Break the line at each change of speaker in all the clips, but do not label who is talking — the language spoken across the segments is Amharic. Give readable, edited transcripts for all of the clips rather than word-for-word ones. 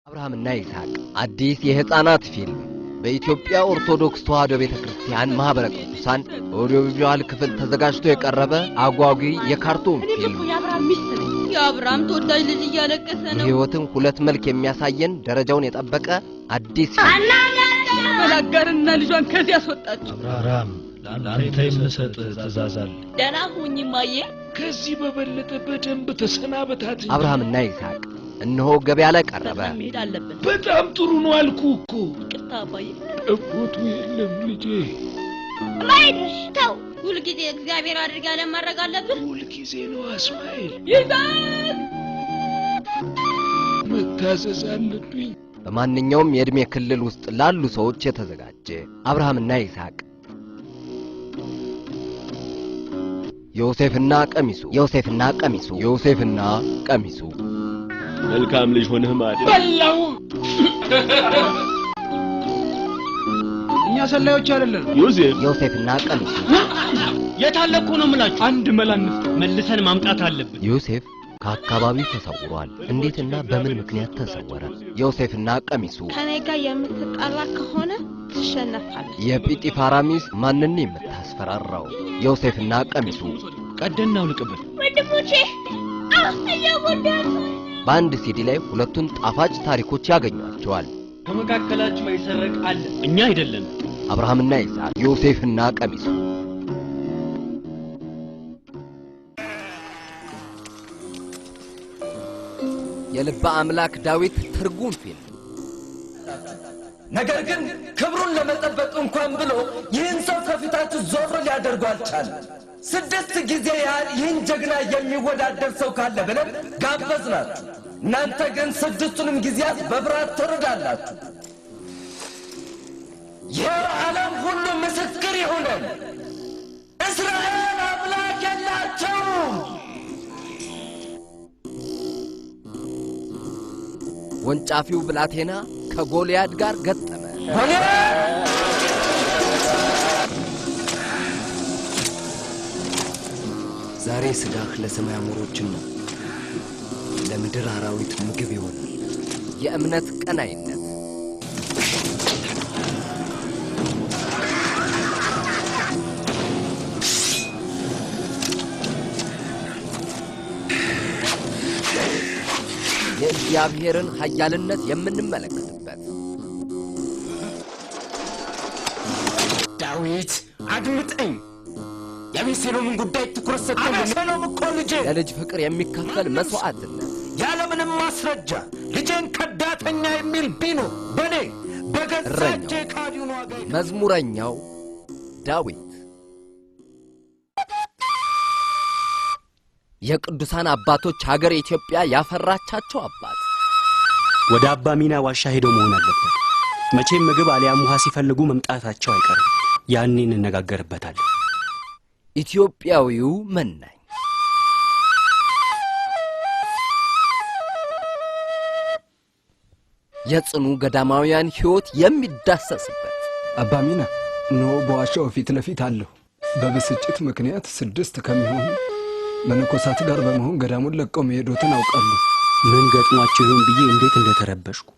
አብርሃምና ይስሐቅ አዲስ የህፃናት ፊልም በኢትዮጵያ ኦርቶዶክስ ተዋሕዶ ቤተክርስቲያን ማህበረ ቅዱሳን ኦዲዮ ቪዥዋል ክፍል ተዘጋጅቶ የቀረበ አጓጊ የካርቱን ፊልም
የአብርሃም ተወዳጅ ልጅ እያለቀሰ ነው።
የህይወትን ሁለት መልክ የሚያሳየን ደረጃውን የጠበቀ አዲስ
በላጋርና ልጇን ከዚህ ያስወጣች
አብርሃም ለአንተ የምሰጥ ተዛዛል።
ደህና ሁኚ ማዬ።
ከዚህ በበለጠ በደንብ ተሰናበታት።
አብርሃምና ይስሐቅ እነሆ ገበያ ላይ ቀረበ።
በጣም ጥሩ ነው አልኩህ እኮ።
ይቅርታ አባዬ።
እፎቱ የለም ልጄ።
ማይድሽ ተው። ሁልጊዜ እግዚአብሔር አድርጋ ለማድረግ አለብህ።
ሁልጊዜ ነው እስማኤል።
ይስሐቅ
መታዘዝ አለብኝ።
በማንኛውም የእድሜ ክልል ውስጥ ላሉ ሰዎች የተዘጋጀ አብርሃምና ይስሐቅ ዮሴፍና ቀሚሱ
መልካም ልጅ ሆነህ ማለት በላው።
እኛ ሰላዮች አይደለም።
ዮሴፍና ቀሚሱ
የታለቁ ነው ምላችሁ። አንድ መላንስ መልሰን ማምጣት አለብን።
ዮሴፍ ከአካባቢው ተሰውሯል። እንዴትና በምን ምክንያት ተሰወረ? ዮሴፍና ቀሚሱ
ከኔ ጋር የምትጣላ ከሆነ ትሸነፋለህ።
የጲጢፋራ ሚስት ማንን የምታስፈራራው? ዮሴፍና ቀሚሱ
ቀደናው ልቅበት
ወንድሞቼ
በአንድ ሲዲ ላይ ሁለቱን ጣፋጭ ታሪኮች ያገኟቸዋል።
ከመካከላችሁ አይሰረቅ አለ። እኛ አይደለም።
አብርሃምና ይስሐቅ፣ ዮሴፍና ቀሚሱ። የልበ አምላክ ዳዊት ትርጉም ፊልም።
ነገር ግን ክብሩን ለመጠበቅ እንኳን ብሎ ይህን ሰው ከፊታችሁ ዞር ሊያደርጉ አልቻለም። 6 ጊዜ ያህል ይህን ጀግና የሚወዳደር ሰው ካለ ብለን ጋበዝናችሁ። እናንተ ግን 6ቱንም ጊዜያት በፍርሃት ትርዳላችሁ። የዓለም ሁሉ ምስክር ይሁነን፣ እስራኤል አምላክ የላቸውም።
ወንጫፊው ብላቴና ከጎልያድ ጋር ገጠመ። ዛሬ ስጋህ ለሰማይ አሞሮችና ለምድር አራዊት ምግብ ይሆናል። የእምነት ቀናይነት የእግዚአብሔርን ኃያልነት የምንመለከትበት።
ዳዊት አድምጠኝ። የአቤሴሎምን ጉዳይ ትኩረት ሰጥተህ አቤሴሎም እኮ ልጄ
ለልጅ ፍቅር የሚከፈል መስዋዕትነት
ያለምንም ማስረጃ ልጄን ከዳተኛ የሚል ቢኖር በኔ በገዛቼ ካዲውን ዋጋ
መዝሙረኛው ዳዊት የቅዱሳን አባቶች ሀገር ኢትዮጵያ ያፈራቻቸው አባት
ወደ አባ ሚና ዋሻ ሄደው መሆን አለበት። መቼም ምግብ አሊያም ውሃ ሲፈልጉ መምጣታቸው አይቀርም። ያኔ እንነጋገርበታለን።
ኢትዮጵያዊው መናኝ የጽኑ ገዳማውያን ሕይወት የሚዳሰስበት።
አባ ሚና ነው በዋሻው ፊት ለፊት አለው። በብስጭት ምክንያት 6 ከሚሆኑ መነኮሳት ጋር በመሆን ገዳሙን ለቀው መሄዶትን አውቃለሁ።
ምን ገጥሟቸው ይሆን ብዬ እንዴት እንደተረበሽኩ።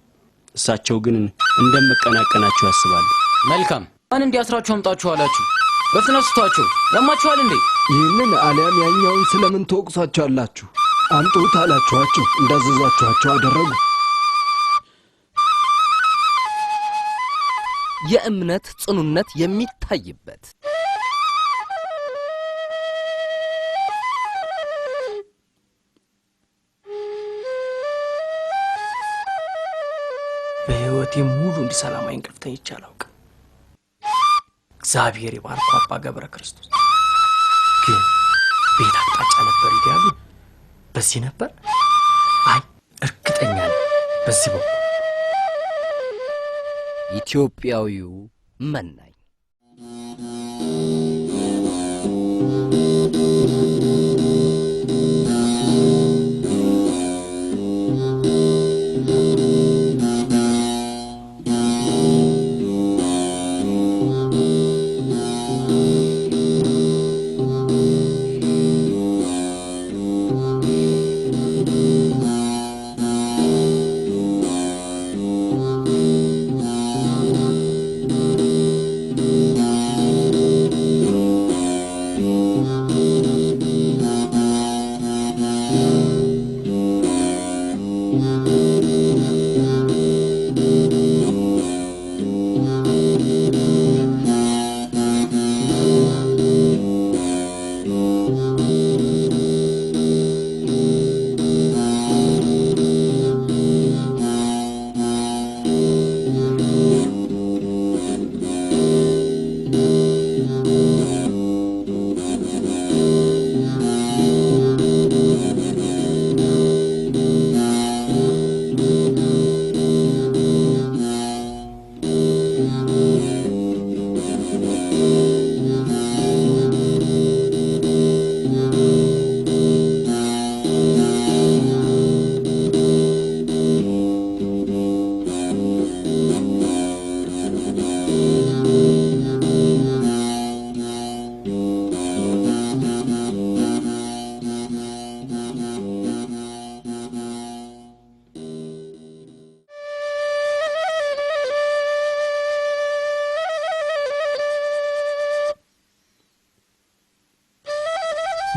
እሳቸው ግን እንደመቀናቀናቸው ያስባሉ።
መልካም ማን እንዲያስራችሁ አምጣችሁ አላችሁ? በፍጥነት ስቷቸው። ያማችኋል እንዴ?
ይህንን አሊያም ያኛውን ስለምን ተወቅሷቸዋላችሁ? አምጡት አላችኋቸው፣ እንዳዘዛችኋቸው አደረጉ።
የእምነት ጽኑነት የሚታይበት
በሕይወቴ ሙሉ እንዲሰላማኝ እንቅልፍ ተኝቼ አላውቅም። እግዚአብሔር ይባርክ አባ ገብረ ክርስቶስ። ግን ቤት አቅጣጫ ነበር ይያሉ። በዚህ ነበር? አይ እርግጠኛ ነኝ በዚህ በኩል።
ኢትዮጵያዊው መናኝ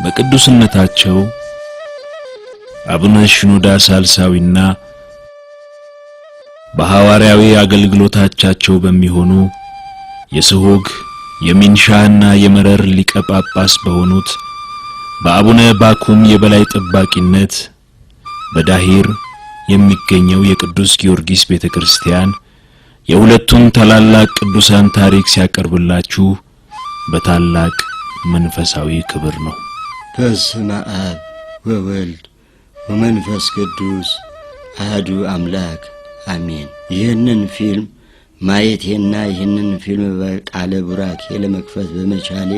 በቅዱስነታቸው አቡነ ሽኖዳ ሳልሳዊና በሐዋርያዊ አገልግሎታቸው በሚሆኑ የስሆግ የሚንሻና የመረር ሊቀ ጳጳስ በሆኑት በአቡነ ባኩም የበላይ ጠባቂነት በዳሂር የሚገኘው የቅዱስ ጊዮርጊስ ቤተክርስቲያን የሁለቱን ታላላቅ ቅዱሳን ታሪክ ሲያቀርብላችሁ በታላቅ መንፈሳዊ ክብር ነው።
በስመ አብ ወወልድ ወመንፈስ ቅዱስ አሐዱ አምላክ አሜን። ይህንን ፊልም ማየቴና ይህንን ፊልም በቃለ ቡራኬ ለመክፈት በመቻሌ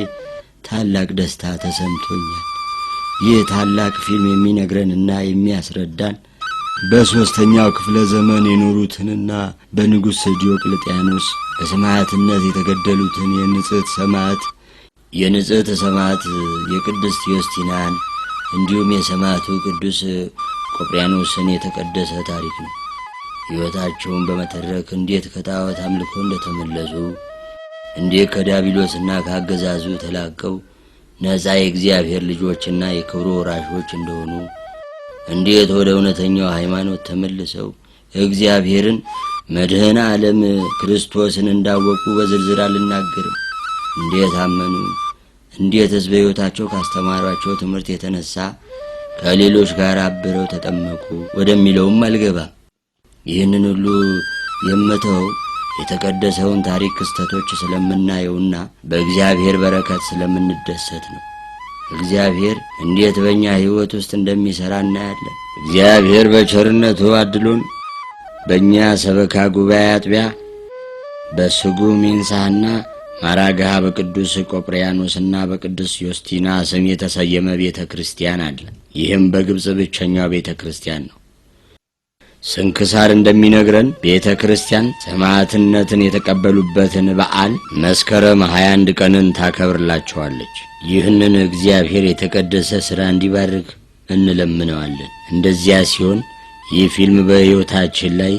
ታላቅ ደስታ ተሰምቶኛል። ይህ ታላቅ ፊልም የሚነግረንና የሚያስረዳን በሶስተኛው ክፍለ ዘመን የኖሩትንና በንጉሥ ዲዮቅልጥያኖስ በሰማዕትነት የተገደሉትን የንጽሕት ሰማዕት የቅድስት ዮስቲናን እንዲሁም የሰማዕቱ ቅዱስ ቆጵርያኖስን የተቀደሰ ታሪክ ነው። ሕይወታቸውን በመተረክ እንዴት ከጣዖት አምልኮ እንደተመለሱ፣ እንዴት ከዲያብሎስና ከአገዛዙ ተላቀው ነፃ የእግዚአብሔር ልጆችና የክብሩ ወራሾች እንደሆኑ፣ እንዴት ወደ እውነተኛው ሃይማኖት ተመልሰው እግዚአብሔርን መድኃኔ ዓለም ክርስቶስን እንዳወቁ በዝርዝር አልናገርም። እንዴት አመኑ፣ እንዴትስ በሕይወታቸው ካስተማሯቸው ትምህርት የተነሳ ከሌሎች ጋር አብረው ተጠመቁ ወደሚለውም አልገባም። ይህንን ሁሉ የምተው የተቀደሰውን ታሪክ ክስተቶች ስለምናየውና በእግዚአብሔር በረከት ስለምንደሰት ነው። እግዚአብሔር እንዴት በእኛ ሕይወት ውስጥ እንደሚሠራ እናያለን። እግዚአብሔር በቸርነቱ አድሎን በእኛ ሰበካ ጉባኤ አጥቢያ በስጉ ሚንሳና ማራጋ በቅዱስ ቆጵርያኖስና በቅዱስ ዮስቲና ስም የተሰየመ ቤተ ክርስቲያን አለ። ይህም በግብጽ ብቸኛው ቤተ ክርስቲያን ነው። ስንክሳር እንደሚነግረን ቤተ ክርስቲያን ሰማዕትነትን የተቀበሉበትን በዓል መስከረም 21 ቀንን ታከብርላቸዋለች። ይህንን እግዚአብሔር የተቀደሰ ሥራ እንዲባርክ እንለምነዋለን። እንደዚያ ሲሆን ይህ ፊልም በሕይወታችን ላይ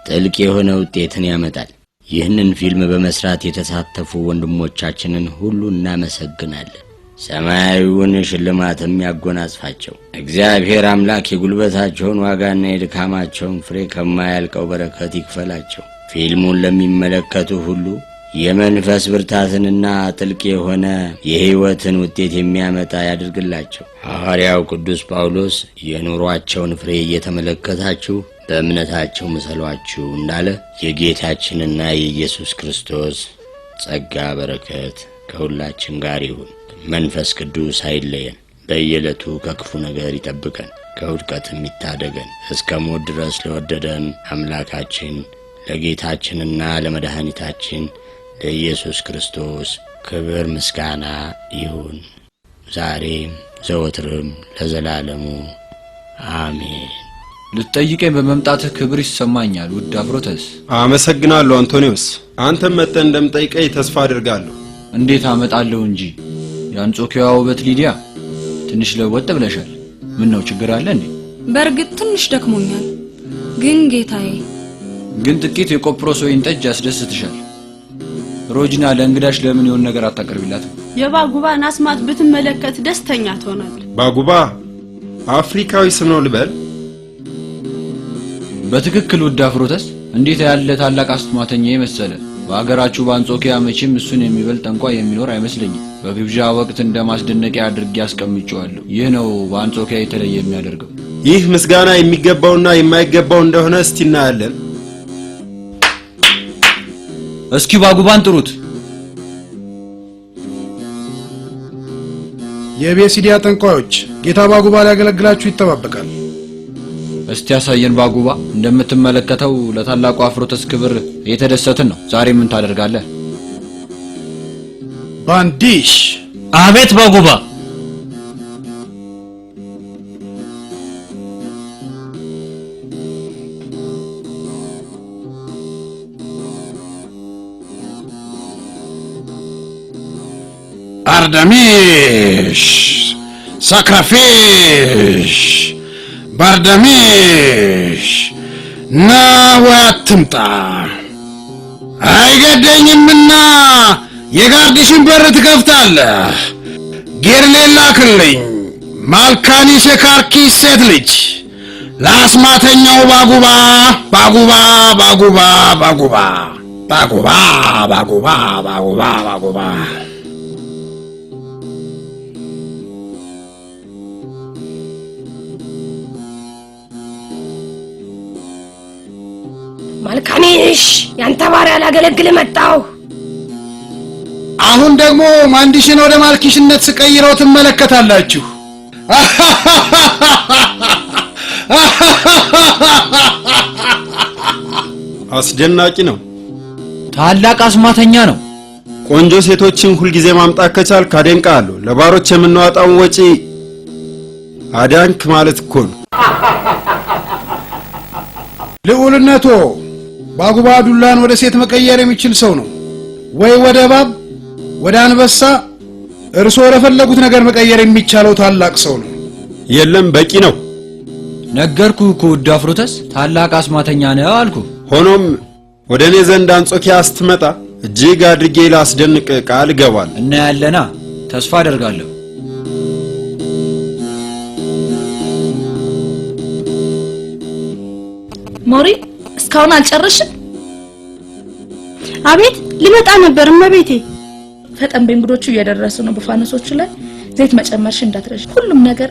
ጥልቅ የሆነ ውጤትን ያመጣል። ይህንን ፊልም በመስራት የተሳተፉ ወንድሞቻችንን ሁሉ እናመሰግናለን። ሰማያዊውን ሽልማትም ያጎናጽፋቸው። እግዚአብሔር አምላክ የጉልበታቸውን ዋጋና የድካማቸውን ፍሬ ከማያልቀው በረከት ይክፈላቸው። ፊልሙን ለሚመለከቱ ሁሉ የመንፈስ ብርታትንና ጥልቅ የሆነ የሕይወትን ውጤት የሚያመጣ ያድርግላቸው። ሐዋርያው ቅዱስ ጳውሎስ የኑሯቸውን ፍሬ እየተመለከታችሁ በእምነታቸው ምሰሏችሁ እንዳለ የጌታችንና የኢየሱስ ክርስቶስ ጸጋ በረከት ከሁላችን ጋር ይሁን። መንፈስ ቅዱስ አይለየን። በየዕለቱ ከክፉ ነገር ይጠብቀን፣ ከውድቀትም ይታደገን። እስከ ሞት ድረስ ለወደደን አምላካችን ለጌታችንና ለመድኃኒታችን ለኢየሱስ ክርስቶስ ክብር ምስጋና ይሁን፣ ዛሬም ዘወትርም ለዘላለሙ አሜን።
ልትጠይቀኝ በመምጣትህ ክብር ይሰማኛል ውድ አፍሮተስ።
አመሰግናለሁ አንቶኒዮስ። አንተም መጥተህ እንደምጠይቀኝ ተስፋ አድርጋለሁ።
እንዴት አመጣለሁ እንጂ የአንጾኪያዋ ውበት ሊዲያ ትንሽ ለወጥ ብለሻል። ምን ነው ችግር አለ እንዴ?
በርግጥ ትንሽ ደክሞኛል፣ ግን ጌታዬ
ግን ጥቂት የቆጵሮስ ወይን ጠጅ ያስደስትሻል። ሮጂና ለእንግዳሽ ለምን የሆነ ነገር አታቀርቢላትም?
የባጉባን አስማት ብትመለከት ደስተኛ ትሆናለህ።
ባጉባ አፍሪካዊ ስም ነው ልበል?
በትክክል ውድ አፍሮተስ እንዴት ያለ ታላቅ አስማተኛ መሰለ። በአገራችሁ በአንጾኪያ መቼም እሱን የሚበልጥ ጠንቋይ የሚኖር አይመስለኝም። በግብዣ ወቅት እንደማስደነቂያ አድርጌ አስቀምጬዋለሁ። ይህ ነው በአንጾኪያ የተለየ የሚያደርገው።
ይህ ምስጋና የሚገባውና የማይገባው እንደሆነ እስቲ እናያለን።
እስኪ ባጉባን ጥሩት።
የቤሲዲያ ጠንቋዮች ጌታ ባጉባ ሊያገለግላችሁ ይተባበቃል።
እስቲ ያሳየን ባጉባ። እንደምትመለከተው ለታላቁ አፍሮተስ ክብር እየተደሰትን ነው። ዛሬ ምን ታደርጋለህ?
ባንዲሽ።
አቤት ባጉባ።
አርዳሚሽ ሳክራፊሽ ባርዳሚሽ ናዋትምጣ አይገደኝምና የጋርድሽን በር ትከፍታለህ። ጌርሌላ ክልኝ ማልካኒስ የካርኪስ ሴት ልጅ ለአስማተኛው ባጉባ ባጉባ ባጉባ ባጉባ ባጉባ ባጉባ ባጉባ ባጉባ
ማልካኒሽ ያንተ ባሪያ ላገለግል መጣሁ።
አሁን ደግሞ ማንዲሽን ወደ ማልኪሽነት ስቀይረው ትመለከታላችሁ።
አስደናቂ ነው።
ታላቅ አስማተኛ ነው።
ቆንጆ ሴቶችን ሁልጊዜ ማምጣት ከቻልክ አደንቅሃለሁ። ለባሮች የምናወጣውን ወጪ አዳንክ ማለት እኮ ነው።
ልዑልነቶ ባጉባ ዱላን ወደ ሴት መቀየር የሚችል ሰው ነው። ወይ ወደ እባብ፣ ወደ አንበሳ፣ እርሶ ለፈለጉት ነገር መቀየር የሚቻለው ታላቅ ሰው ነው።
የለም በቂ ነው።
ነገርኩህ እኮ ውድ አፍሮተስ ታላቅ አስማተኛ ነው አልኩ።
ሆኖም ወደ እኔ ዘንድ አንጾኪያ ስትመጣ እጅግ አድርጌ ላስደንቅ ቃል እገባለሁ።
እና ያለና ተስፋ አደርጋለሁ።
ሞሪ እስካሁን አልጨረሽም?
አቤት ልመጣ ነበር እመቤቴ።
ፈጠን በእንግዶቹ እየደረሱ ነው። በፋኖሶቹ ላይ ዘይት መጨመርሽ እንዳትረሽ። ሁሉም ነገር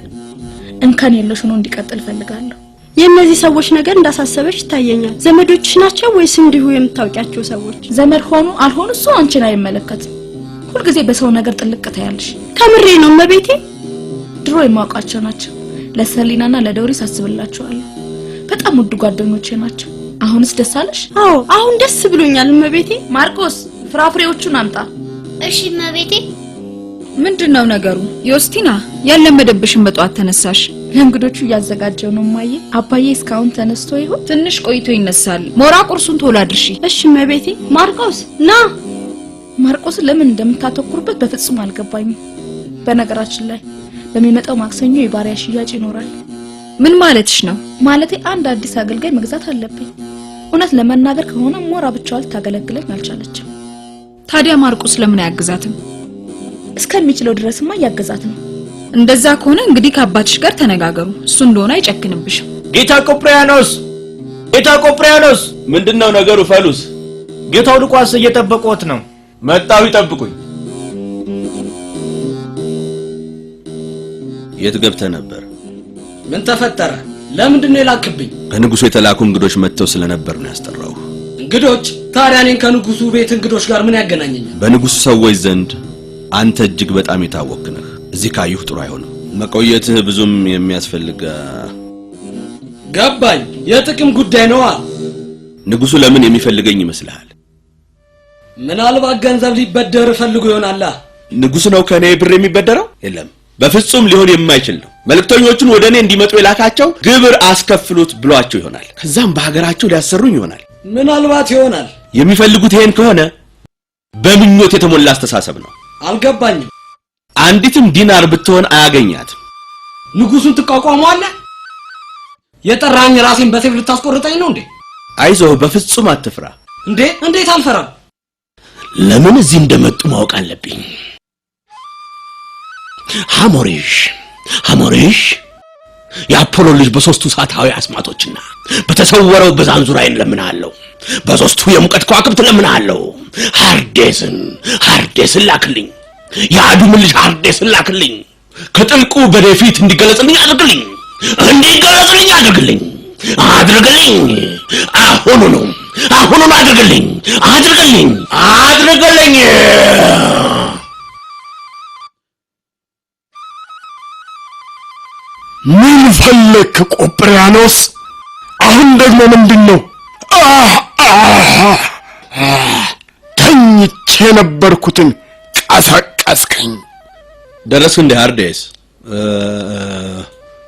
እንከን የለሽ ሆኖ እንዲቀጥል ፈልጋለሁ።
የእነዚህ ሰዎች ነገር እንዳሳሰበሽ ይታየኛል። ዘመዶችሽ ናቸው ወይስ እንዲሁ የምታውቂያቸው ሰዎች?
ዘመድ ሆኑ አልሆኑ እሱ አንቺን አይመለከትም። ሁልጊዜ በሰው ነገር ጥልቅ ታያለሽ።
ከምሬ ነው እመቤቴ።
ድሮ የማውቃቸው ናቸው። ለሰሊናና ለደውሪስ አስብላቸዋለሁ። በጣም ውድ ጓደኞቼ ናቸው። አሁንስ ደስ አለሽ?
አዎ አሁን ደስ ብሎኛል እመቤቴ።
ማርቆስ ፍራፍሬዎቹን አምጣ።
እሺ እመቤቴ።
ምንድነው ነገሩ? ዮስቲና ያለመደብሽን በጧት ተነሳሽ? ለእንግዶቹ እያዘጋጀው ነው ማየ። አባዬ እስካሁን ተነስቶ ይሆን? ትንሽ ቆይቶ ይነሳል። ሞራ ቁርሱን ቶሎ አድርሺ።
እሺ እመቤቴ። ማርቆስ ና።
ማርቆስ ለምን እንደምታተኩርበት በፍጹም አልገባኝም። በነገራችን ላይ በሚመጣው ማክሰኞ የባሪያ ሽያጭ ይኖራል። ምን ማለትሽ ነው? ማለቴ አንድ አዲስ አገልጋይ መግዛት አለብኝ። እውነት ለመናገር ከሆነ ሞራ ብቻዋን ታገለግለኝ አልቻለችም። ታዲያ ማርቆስ ለምን አያግዛትም? እስከሚችለው ድረስማ ያገዛት ነው። እንደዛ ከሆነ እንግዲህ ከአባትሽ ጋር ተነጋገሩ። እሱ እንደሆነ አይጨክንብሽም።
ጌታ ቆጵሪያኖስ ምንድነው ነገሩ? ፈሉስ ጌታው ልቋስ እየጠበቁት ነው። መጣው ይጠብቁኝ።
የት ገብተህ ነበር?
ምን ተፈጠረ? ለምንድን ነው የላክብኝ?
ከንጉሱ የተላኩ እንግዶች መጥተው ስለነበር ነው ያስጠራው።
እንግዶች? ታዲያ እኔን ከንጉሱ ቤት እንግዶች ጋር ምን ያገናኘኛል?
በንጉሱ ሰዎች ዘንድ አንተ እጅግ በጣም የታወክ ነህ። እዚህ ካዩህ ጥሩ አይሆንም። መቆየትህ ብዙም የሚያስፈልግ
ገባኝ። የጥቅም ጉዳይ ነው።
ንጉሱ ለምን የሚፈልገኝ ይመስልሃል?
ምናልባት ገንዘብ ሊበደር ፈልጎ ይሆናል።
ንጉሱ ነው ከኔ ብር የሚበደረው? የለም፣ በፍጹም ሊሆን የማይችል ነው። መልእክተኞቹን ወደ እኔ እንዲመጡ የላካቸው ግብር አስከፍሉት ብሏቸው ይሆናል። ከዛም በሀገራቸው ሊያሰሩኝ ይሆናል።
ምናልባት ይሆናል።
የሚፈልጉት ይሄን ከሆነ በምኞት የተሞላ አስተሳሰብ ነው።
አልገባኝም።
አንዲትም ዲናር ብትሆን አያገኛትም።
ንጉሱን ትቋቋመዋለህ? የጠራኝ ራሴን በሰይፍ ልታስቆርጠኝ ነው እንዴ?
አይዞህ፣ በፍጹም አትፍራ።
እንዴት አልፈራም?
ለምን እዚህ እንደመጡ ማወቅ አለብኝ። ሐሞሬሽ የአፖሎ ልጅ በሶስቱ ሰዓታዊ አስማቶችና በተሰወረው በዛንዙራይን ለምናለሁ። በሶስቱ የሙቀት ከዋክብት ለምናለሁ። ሃርዴስን ላክልኝ። የአዱም ልጅ ሃርዴስን ላክልኝ። ከጥልቁ በደፊት እንዲገለጽልኝ አድርግልኝ። አሁኑኑ አድርግልኝ።
ምን ፈለክ ቆጵሪያኖስ? አሁን ደግሞ ምንድነው? ተኝቼ ነበርኩትን ቀሰቀስከኝ።
ደረስክ እንደ ሃርዴስ?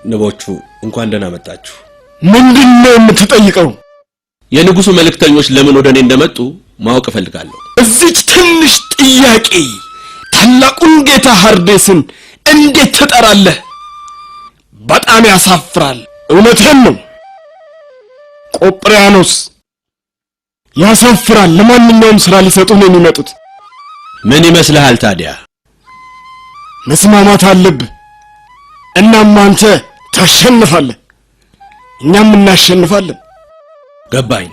ንቦቹ እንኳን ደህና መጣችሁ።
ምንድነው የምትጠይቀው?
የንጉሱ መልእክተኞች ለምን ወደኔ እንደመጡ ማወቅ እፈልጋለሁ።
እዚች ትንሽ ጥያቄ ታላቁን ጌታ ሃርዴስን እንዴት ትጠራለህ? በጣም ያሳፍራል። እውነቴን ነው ቆጵሪያኖስ፣ ያሳፍራል። ለማንኛውም ስራ ሊሰጡህ ነው የሚመጡት።
ምን ይመስልሃል ታዲያ?
መስማማት አለብህ። እናም አንተ ታሸንፋለህ፣ እኛም እናሸንፋለን።
ገባኝ።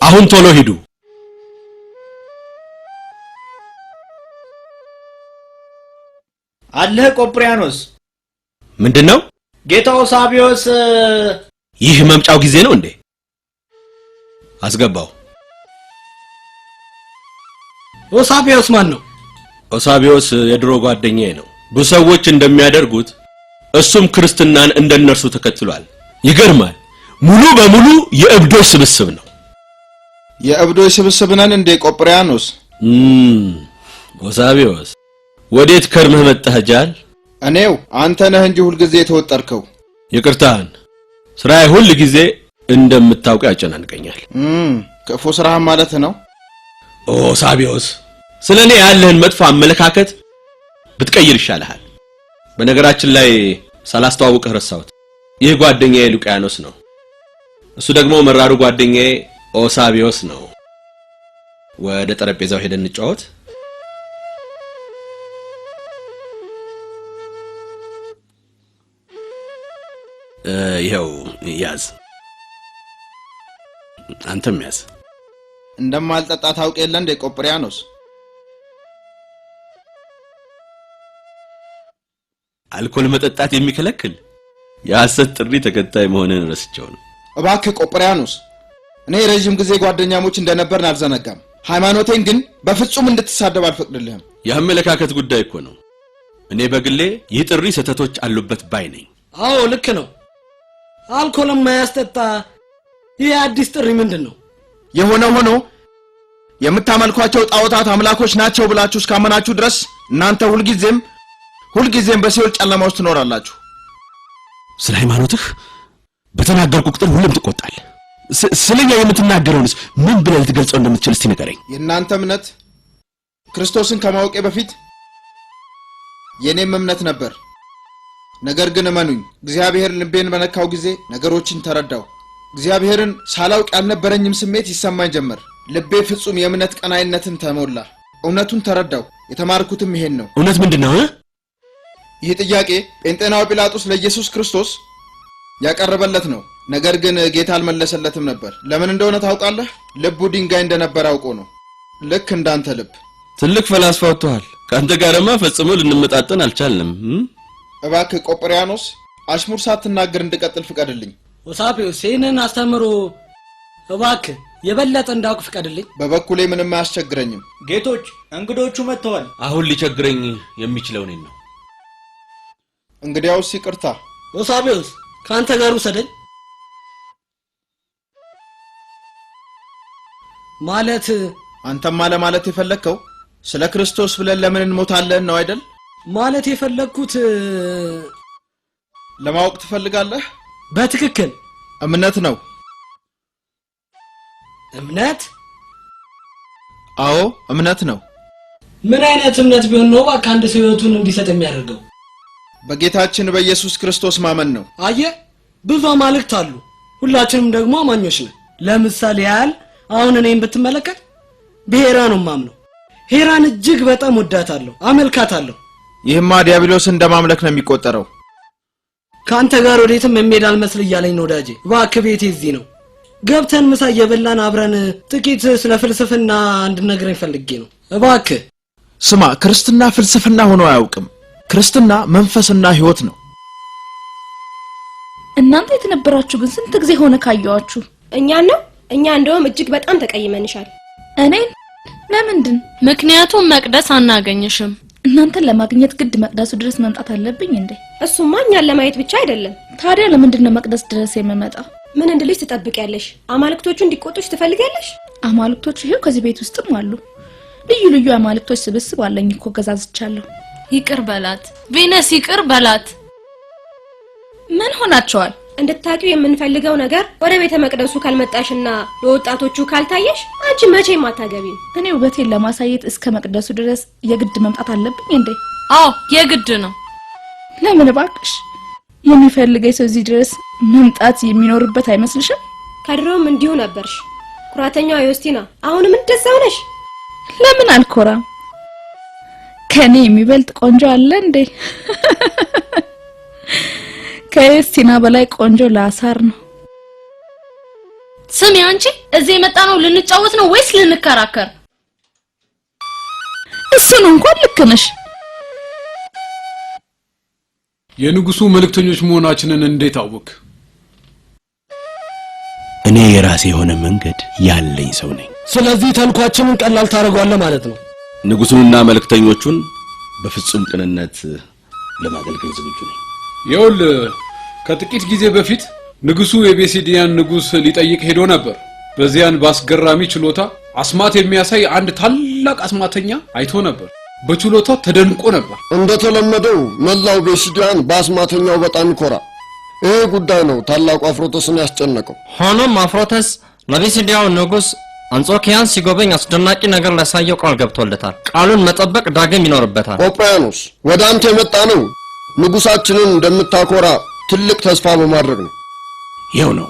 አሁን ቶሎ ሂዱ።
አለህ ቆጵሪያኖስ?
ምንድነው?
ጌታው ሳቢዮስ
ይህ መምጫው ጊዜ ነው እንዴ? አስገባው።
ኦሳቢዮስ ማን ነው?
ኦሳቢዮስ የድሮ ጓደኛዬ ነው። ብዙ ሰዎች እንደሚያደርጉት እሱም ክርስትናን እንደነርሱ ተከትሏል። ይገርማል። ሙሉ በሙሉ የእብዶች ስብስብ ነው።
የእብዶች ስብስብ ነን እንደ ቆጵሪያኖስ?
ኦሳቢዮስ ወዴት ከርመህ መጣህ ጃል?
እኔው አንተ ነህ እንጂ ሁሉ ጊዜ የተወጠርከው።
ይቅርታን ስራዬ ሁሉ ጊዜ እንደምታውቀው ያጨናንቀኛል።
ክፉ ስራህ ማለት ነው።
ኦሳቢዮስ ስለኔ ያለህን መጥፎ አመለካከት ብትቀይር ይሻልሃል። በነገራችን ላይ ሳላስተዋውቅህ ረሳሁት። ይህ ጓደኛዬ ሉቃያኖስ ነው። እሱ ደግሞ መራሩ ጓደኛዬ ኦሳቢዮስ ነው። ወደ ጠረጴዛው ሄደን እንጫወት። ይሄው ያዝ። አንተም ያዝ።
እንደማልጠጣ ታውቅ የለ እንደ ቆጵሪያኖስ?
አልኮል መጠጣት የሚከለክል የሐሰት ጥሪ ተከታይ መሆንን ረስቼው ነው።
እባክህ ቆጵሪያኖስ፣ እኔ ረጅም ጊዜ ጓደኛሞች እንደነበርን አልዘነጋም። ሃይማኖቴን ግን በፍጹም እንድትሳደብ አልፈቅድልህም።
የአመለካከት ጉዳይ እኮ ነው። እኔ በግሌ ይህ ጥሪ ስህተቶች አሉበት ባይ ነኝ።
አዎ ልክ ነው። አልኮልም ማያስጠጣ ይህ አዲስ ጥሪ ምንድነው?
የሆነ ሆኖ የምታመልኳቸው ጣዖታት አምላኮች ናቸው ብላችሁ እስካመናችሁ ድረስ እናንተ ሁልጊዜም በሲኦል ጨለማ ውስጥ ትኖራላችሁ።
ስለ ሃይማኖትህ በተናገርኩ ቁጥር ሁሉም ትቆጣለህ። ስለኛ የምትናገረውንስ ምን ብለህ ልትገልጸው እንደምትችል እስቲ ንገረኝ።
የእናንተ እምነት ክርስቶስን ከማወቄ በፊት የኔም እምነት ነበር። ነገር ግን እመኑኝ፣ እግዚአብሔር ልቤን በነካው ጊዜ ነገሮችን ተረዳው። እግዚአብሔርን ሳላውቅ ያልነበረኝም ስሜት ይሰማኝ ጀመር። ልቤ ፍጹም የእምነት ቀናይነትን ተሞላ። እውነቱን ተረዳው። የተማርኩትም ይሄን ነው።
እውነት ምንድነው?
ይህ ጥያቄ ጴንጤናዊ ጲላጦስ ለኢየሱስ ክርስቶስ ያቀረበለት ነው። ነገር ግን ጌታ አልመለሰለትም ነበር። ለምን እንደሆነ ታውቃለህ? ልቡ ድንጋይ እንደነበር አውቆ ነው። ልክ እንዳንተ ልብ።
ትልቅ ፈላስፋ ወጥቷል። ካንተ ጋርማ ፈጽሞ ልንመጣጠን አልቻልንም።
እባክህ ቆጵሪያኖስ አሽሙር ሳትናገር እንድቀጥል ፍቀድልኝ።
ኦሳቢዮስ ይህንን አስተምሮ እባክህ የበለጠ እንዳውቅ ፍቀድልኝ።
በበኩሌ ምንም አያስቸግረኝም።
ጌቶች እንግዶቹ መጥተዋል።
አሁን ሊቸግረኝ የሚችለው እኔን ነው።
እንግዲያውስ ይቅርታ።
ኦሳቢዮስ ካንተ ጋር ውሰደኝ። ማለት
አንተማ ለማለት የፈለከው ስለ ክርስቶስ ብለን ለምን እንሞታለን ነው አይደል?
ማለት የፈለኩት
ለማወቅ ትፈልጋለህ?
በትክክል
እምነት ነው።
እምነት?
አዎ እምነት ነው።
ምን አይነት እምነት ቢሆን ነው እባክህ አንድ ሰው ሕይወቱን እንዲሰጥ የሚያደርገው?
በጌታችን በኢየሱስ ክርስቶስ ማመን ነው።
አየህ፣ ብዙ አማልክት አሉ፣ ሁላችንም ደግሞ አማኞች ነን። ለምሳሌ ያህል አሁን እኔን ብትመለከት በሄራ ነው ማምነው። ሄራን እጅግ በጣም ወዳታለሁ፣ አመልካታለሁ።
ይህማ ዲያብሎስን እንደማምለክ ነው የሚቆጠረው።
ካንተ ጋር ወዴትም የሚሄድ አልመስል እያለኝ ነው ወዳጄ። እባክህ ቤቴ እዚህ ነው። ገብተን ምሳ እየበላን አብረን ጥቂት ስለ ፍልስፍና እንድነግረኝ ፈልጌ ነው። እባክህ
ስማ፣ ክርስትና ፍልስፍና ሆኖ አያውቅም። ክርስትና መንፈስና ህይወት ነው።
እናንተ የተነበራችሁ ግን ስንት ጊዜ ሆነ ካያችሁ?
እኛ እንደውም እጅግ በጣም ተቀይመንሻል።
እኔን ለምንድን?
ምክንያቱም መቅደስ አናገኝሽም።
እናንተን ለማግኘት ግድ መቅደሱ ድረስ መምጣት አለብኝ እንዴ?
እሱማ እኛን ለማየት ብቻ አይደለም።
ታዲያ ለምንድን ነው መቅደስ ድረስ የምመጣው?
ምን እንድልሽ ትጠብቂያለሽ? አማልክቶቹ እንዲቆጡሽ ትፈልጊያለሽ?
አማልክቶቹ ይሄው ከዚህ ቤት ውስጥም አሉ። ልዩ ልዩ አማልክቶች ስብስብ አለኝ እኮ ገዛዝቻለሁ።
ይቅር በላት ቬነስ፣ ይቅር በላት።
ምን ሆናቸዋል?
እንድታቂው የምንፈልገው ነገር ወደ ቤተ መቅደሱ ካልመጣሽና ለወጣቶቹ ካልታየሽ አንቺ መቼም አታገቢም።
እኔ ውበቴን ለማሳየት እስከ መቅደሱ ድረስ የግድ መምጣት አለብኝ እንዴ?
አዎ የግድ ነው።
ለምን ባክሽ? የሚፈልገኝ ሰው እዚህ ድረስ መምጣት የሚኖርበት አይመስልሽም?
ከድሮም እንዲሁ ነበርሽ ኩራተኛዋ ዮስቲና። አሁንም እንደዛው ነሽ።
ለምን አልኮራም? ከኔ የሚበልጥ ቆንጆ አለ እንዴ? ከዮስቲና በላይ ቆንጆ ላሳር ነው።
ስሚ አንቺ፣ እዚህ የመጣ ነው ልንጫወት ነው ወይስ ልንከራከር?
እሱን እንኳን ልክ ነሽ።
የንጉሱ መልእክተኞች መሆናችንን እንዴት አወቅ?
እኔ የራሴ የሆነ መንገድ ያለኝ ሰው ነኝ።
ስለዚህ ተልኳችንን ቀላል ታረጋለህ ማለት ነው።
ንጉሱንና መልእክተኞቹን በፍጹም ቅንነት ለማገልገል ዝግጁ ነኝ።
ይኸውልህ ከጥቂት ጊዜ በፊት ንጉሱ የቤሲዲያን ንጉስ ሊጠይቅ ሄዶ ነበር። በዚያን ባስገራሚ ችሎታ አስማት የሚያሳይ አንድ ታላቅ አስማተኛ አይቶ ነበር። በችሎታው ተደንቆ ነበር።
እንደተለመደው መላው ቤሲዲያን በአስማተኛው በጣም ይኮራ። ይሄ ጉዳይ ነው ታላቁ አፍሮተስን ያስጨነቀው።
ሆኖም አፍሮተስ ለቤሲዲያው ንጉስ አንጾኪያን ሲጎበኝ አስደናቂ ነገር ላሳየው ቃል ገብቶለታል። ቃሉን መጠበቅ ዳግም ይኖርበታል።
ቆጵሪያኖስ ወደ አንተ የመጣ ነው ንጉሳችንን እንደምታኮራ ትልቅ ተስፋ በማድረግ ነው።
ይኸው ነው።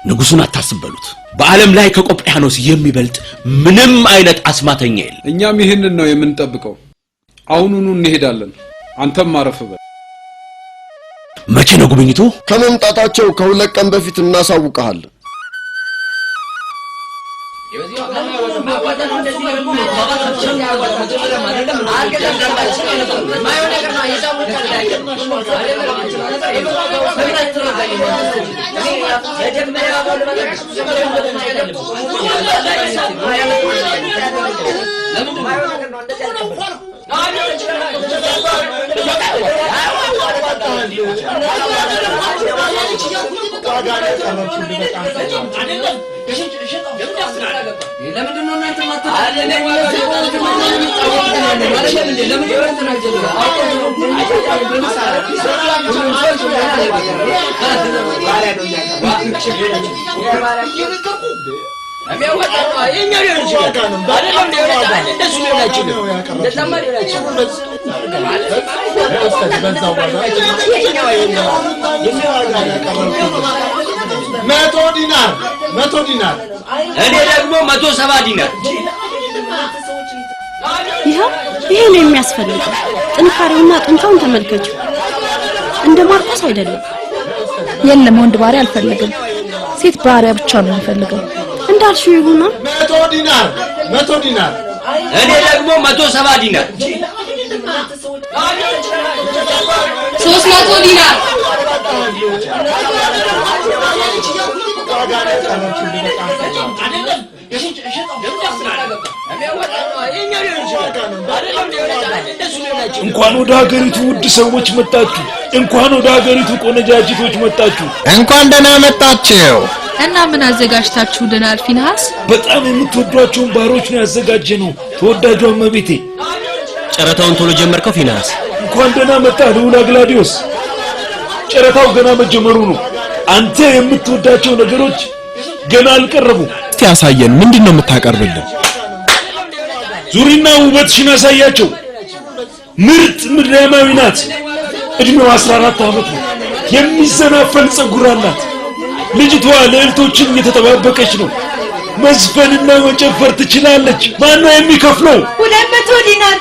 ንጉሱን አታስበሉት። በዓለም ላይ ከቆጵሪያኖስ የሚበልጥ ምንም አይነት አስማተኛ የለም።
እኛም ይህንን ነው የምንጠብቀው። አሁኑኑ እንሄዳለን። አንተም ማረፍ በል።
መቼ ነው ጉብኝቱ?
ከመምጣታቸው ከሁለት ቀን በፊት እናሳውቀሃለን።
መቶ ዲናር እኔ ደግሞ 170 ዲናር።
ይሄ ነው የሚያስፈልገው። ጥንካሬውና ጡንቻውን ተመልከቱ። እንደ ማርቆስ አይደለም።
የለም ወንድ ባሪያ አልፈልግም። ሴት ባሪያ ብቻ ነው የምፈልገው።
እንዳልሽው ይሁን።
100 ዲናር 100 ዲናር እኔ ደግሞ 170 ዲናር
300 ዲናር
እንኳን ወደ ሀገሪቱ ውድ ሰዎች መጣችሁ። እንኳን ወደ ሀገሪቱ ቆነጃጅቶች መጣችሁ።
እንኳን ደህና መጣችሁ።
እና ምን አዘጋጅታችሁ ደናል ፊንሃስ?
በጣም የምትወዷቸውን ባሮች ነው ያዘጋጀነው። ተወዳጇ እመቤቴ።
ጨረታውን ቶሎ ጀመርከው ፊንሃስ?
እንኳን ደህና መጣህ ልዑል አግላዲዮስ። ጨረታው ገና መጀመሩ ነው። አንተ የምትወዳቸው ነገሮች ገና አልቀረቡም።
እስቲ ያሳየን። ምንድነው የምታቀርብልን?
ዙሪና ውበትሽን አሳያቸው። ምርጥ ምድራማዊ ናት። እድሜዋ 14 ዓመት ነው። የሚዘናፈል ጸጉር አላት። ልጅቷ ለእልቶችን እየተጠባበቀች ነው። መዝፈንና መጨፈር ትችላለች። ማን ነው የሚከፍለው?
200 ዲናር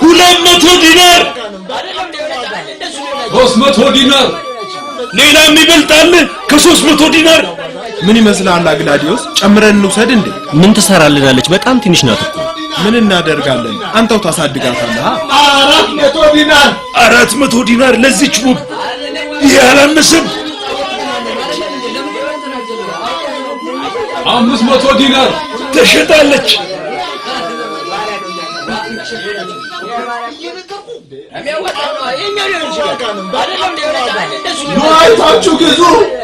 200 ዲናር
300 ዲናር
ሌላ የሚበልጣል ከ300 ዲናር
ምን ይመስላል አግላዲዮስ? ጨምረን እንውሰድ እንዴ?
ምን ትሰራልናለች? በጣም ትንሽ ናት እኮ።
ምን እናደርጋለን? አንተው ታሳድጋታለህ።
400 ዲናር 400 ዲናር ለዚች ውብ ያላነሰም
500 ዲናር
ተሸጣለች።
አይታችሁ ግዙ።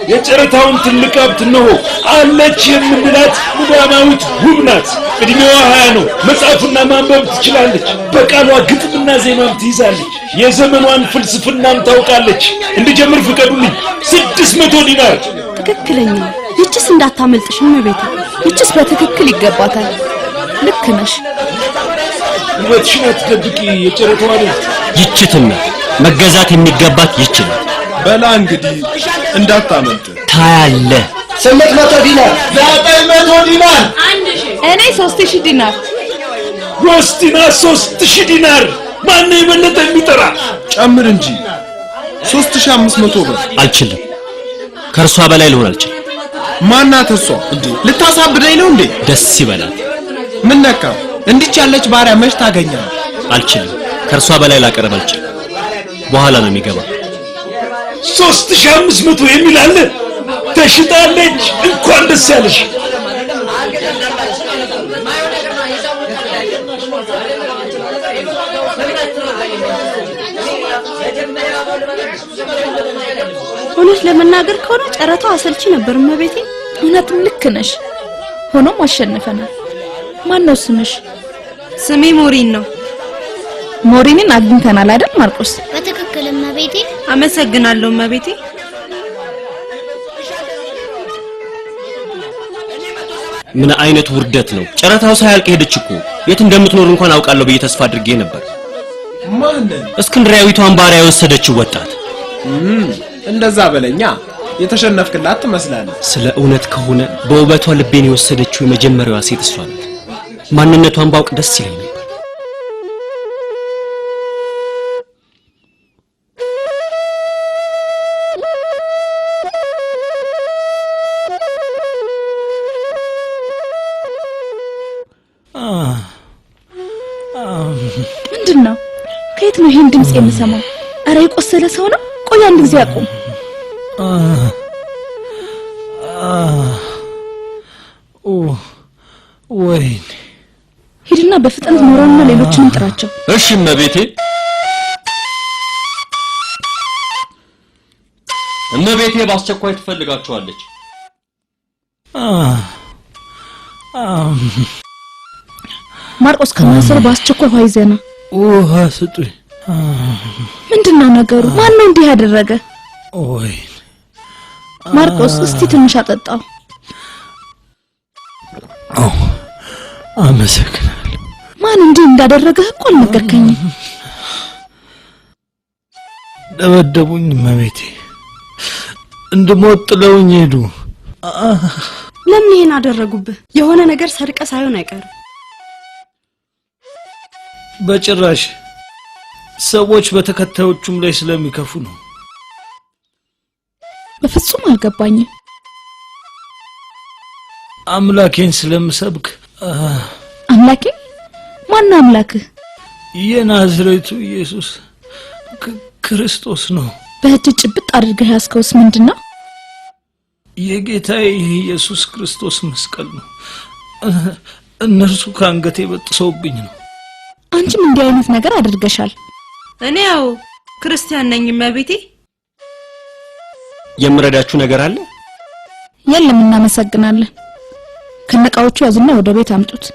የጨረታውን ትልቅ ሀብት ነው አለች የምንላት ሙዳማዊት ውብ ናት። እድሜዋ 20 ነው። መጻፍና ማንበብ ትችላለች። በቃሏ ግጥምና ዜማም ትይዛለች። የዘመኗን ፍልስፍናም ታውቃለች። እንድጀምር ፍቀዱልኝ። 600 ዲናር
ትክክለኛ። ይችስ እንዳታመልጥሽ እመቤቴ።
ይችስ በትክክል ይገባታል። ልክ ነሽ።
ውበትሽን አትደብቂ። የጨረታዋ ልጅ
ይችትና መገዛት የሚገባት ይችል።
በላ እንግዲህ እንዳታመልጥ።
ታያለ።
800 ዲናር 900 ዲናር
እኔ 3000 ዲናር
ወስቲና 3000 ዲናር ማን የበለጠ የሚጠራ?
ጨምር እንጂ 3500 ብር።
አልችልም። ከርሷ በላይ ልሆን አልችልም።
ማናት እሷ? እንዴ ልታሳብደኝ ነው እንዴ?
ደስ ይበላል።
ምን ነካ? እንዲች ያለች ባሪያ መች ታገኛለህ?
አልችልም። ከርሷ በላይ ላቀርብ አልችልም። በኋላ ነው የሚገባ።
3500 የሚል አለ። ተሽጣለች። እንኳን ደስ ያለሽ።
እውነት ለመናገር ከሆነ ጨረታው አሰልቺ ነበር እመቤቴ።
እውነትም ልክ ነሽ። ሆኖም አሸንፈናል። ማን ነው ስምሽ?
ስሜ ሞሪን ነው።
ሞሪንን አግኝተናል አይደል ማርቆስ?
በትክክል እመቤቴ።
አመሰግናለሁ እመቤቴ።
ምን አይነት ውርደት ነው! ጨረታው ሳያልቅ ሄደች እኮ። የት እንደምትኖር እንኳን አውቃለሁ ብዬ ተስፋ አድርጌ ነበር።
ማን?
እስክንድሪያዊቷን ባሪያ የወሰደችው ወጣት።
እንደዛ በለኛ። የተሸነፍክላት ትመስላለህ።
ስለ እውነት ከሆነ በውበቷ ልቤን የወሰደችው የመጀመሪያዋ ሴት እሷ ናት። ማንነቷን ባውቅ ደስ ይለኝ ነበር።
ምንድነው? ከየት ነው ይሄን ድምጽ የምሰማው? አረ የቆሰለ ሰው ነው። ቆይ አንድ ጊዜ አቁም።
ወይኔ!
ሂድና በፍጥነት ኖራውና ሌሎችንም ጥራቸው።
እሺ እመቤቴ። እመቤቴ በአስቸኳይ ትፈልጋቸዋለች።
ማርቆስ ከማሰሩ በአስቸኳይ ውሃ ይዘና።
ውሃ ስጡኝ።
ምንድነው ነገሩ? ማን ነው እንዲህ ያደረገ?
ወይኔ!
ማርቆስ እስቲ ትንሽ አጠጣው።
አመሰግናለሁ።
ማን እንዲህ እንዳደረገህ እኮ አልነገርከኝም።
ደበደቡኝ እመቤቴ። እንድሞት ጥለውኝ ሄዱ።
ለምን ይሄን አደረጉብህ? የሆነ ነገር ሰርቀ ሳይሆን አይቀርም።
በጭራሽ። ሰዎች በተከታዮቹም ላይ ስለሚከፉ ነው።
በፍጹም አልገባኝም።
አምላኬን ስለምሰብክ።
አምላኬ? ማን ነው አምላክህ?
የናዝሬቱ ኢየሱስ ክርስቶስ ነው።
በእጅ ጭብጥ አድርገህ ያስከውስ ምንድነው?
የጌታዬ ኢየሱስ ክርስቶስ መስቀል ነው። እነርሱ ከአንገቴ በጥሰውብኝ ነው።
አንቺም እንዲህ አይነት ነገር አድርገሻል።
እኔ ያው ክርስቲያን ነኝ እመቤቴ።
የምረዳችሁ ነገር አለ?
የለም፣ እናመሰግናለን። ከነቃዎቹ ያዝና ወደ ቤት አምጡት።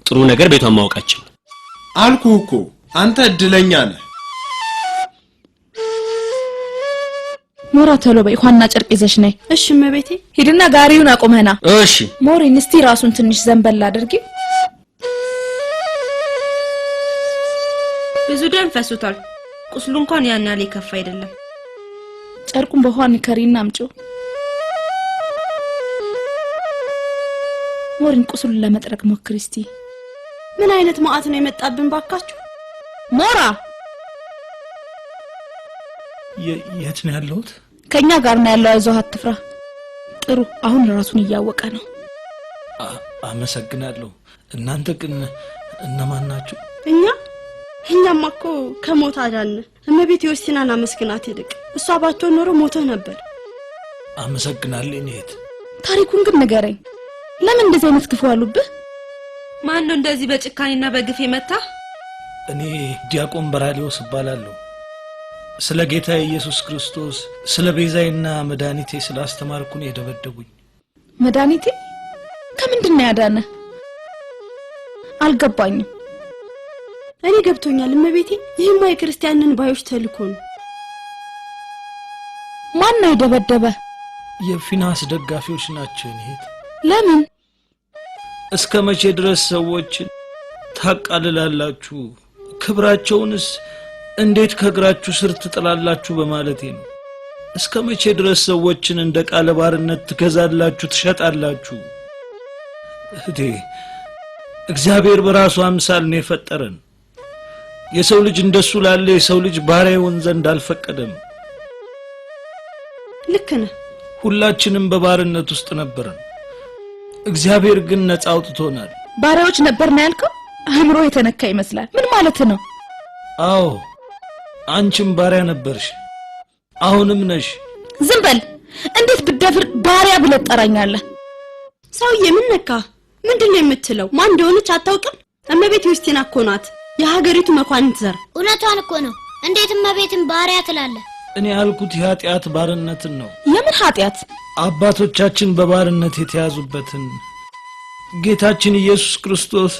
ጥሩ ነገር ቤቷን ማወቃችን።
አልኩህ እኮ አንተ እድለኛ ነህ።
ሞራ ቶሎ በይ፣ ኋና ጨርቅ ይዘሽ ነይ።
እሺ እመቤቴ።
ሂድና ጋሪውን አቆመና።
እሺ
ሞሪን፣ እስቲ ራሱን ትንሽ ዘንበል አድርጊ።
ብዙ ደም ፈሶታል። ቁስሉ እንኳን ያን ያህል የከፋ አይደለም።
ጨርቁን በኋላ ንከሪና አምጪው። ሞሪን ቁስሉን ለመጥረግ ሞክሪ እስቲ።
ምን አይነት መዓት ነው የመጣብን ባካችሁ?
ሞራ
የት ነው ያለሁት?
ከኛ ጋር ነው ያለው። አይዞህ አትፍራ። ጥሩ አሁን ራሱን እያወቀ ነው።
አመሰግናለሁ። እናንተ ግን እነማን ናችሁ?
እኛማ እኮ ከሞት አዳን። እመቤት ዮስቲናን አመስግናት ይልቅ እሷ ባትሆን ኖሮ ሞተህ ነበር።
አመሰግናለሁ እኔት።
ታሪኩን ግን ንገረኝ። ለምን እንደዚህ አይነት ክፉ አሉብህ?
ማን ነው እንደዚህ በጭካኔና በግፍ የመታ?
እኔ ዲያቆን በራሊዮስ እባላለሁ። ስለ ጌታ ኢየሱስ ክርስቶስ ስለ ቤዛይና መድኃኒቴ ስላስተማርኩ ነው የደበደቡኝ።
መድኃኒቴ ከምንድነው ያዳነ? አልገባኝም።
እኔ ገብቶኛል እመቤቴ። ይህማ የክርስቲያንን ባዮች ተልኮ ነው።
ማን ነው የደበደበ?
የፊናስ ደጋፊዎች ናቸው እኔት።
ለምን?
እስከ መቼ ድረስ ሰዎችን ታቃልላላችሁ? ክብራቸውንስ እንዴት ከግራችሁ ስር ትጥላላችሁ በማለቴ ነው። እስከ መቼ ድረስ ሰዎችን እንደ ቃለ ባርነት ትገዛላችሁ፣ ትሸጣላችሁ? እህቴ እግዚአብሔር በራሱ አምሳል ነው የፈጠረን። የሰው ልጅ እንደሱ ላለ የሰው ልጅ ባሪያ ይሆን ዘንድ አልፈቀደም።
ልክ ነህ።
ሁላችንም በባርነት ውስጥ ነበርን። እግዚአብሔር ግን ነፃ አውጥቶናል።
ባሪያዎች ነበርና ያልከው አእምሮ የተነካ ይመስላል። ምን ማለት ነው?
አዎ አንቺም ባሪያ ነበርሽ፣ አሁንም ነሽ።
ዝም በል። እንዴት ብደፍር ባሪያ ብለህ ትጠራኛለህ?
ሰውዬ ምን ነካ? ምንድነው የምትለው? ማን እንደሆነች አታውቅም? እመቤት ዮስቲና እኮ ናት፣ የሀገሪቱ መኳንንት ዘር።
እውነቷን እኮ ነው። እንዴት እመቤትን ባሪያ ትላለህ?
እኔ ያልኩት የኃጢአት ባርነትን ነው።
የምን ኃጢአት?
አባቶቻችን በባርነት የተያዙበትን ጌታችን ኢየሱስ ክርስቶስ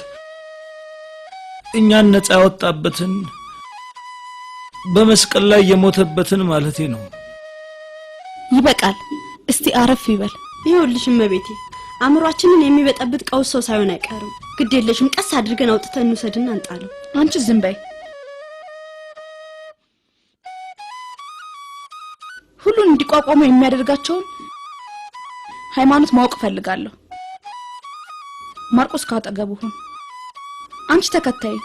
እኛን ነፃ ያወጣበትን በመስቀል ላይ የሞተበትን ማለቴ ነው።
ይበቃል። እስቲ አረፍ ይበል።
ይኸውልሽ እመቤቴ፣ አእምሯችንን የሚበጠብጥ ቀውስ ሰው ሳይሆን አይቀርም። ግድ የለሽም፣ ቀስ አድርገን አውጥተን እንውሰድና እንጣለው።
አንቺ ዝም በይ። ሁሉን እንዲቋቋሙ የሚያደርጋቸውን ሃይማኖት ማወቅ ፈልጋለሁ። ማርቆስ ካጠገቡ ሁን። አንቺ ተከታይ።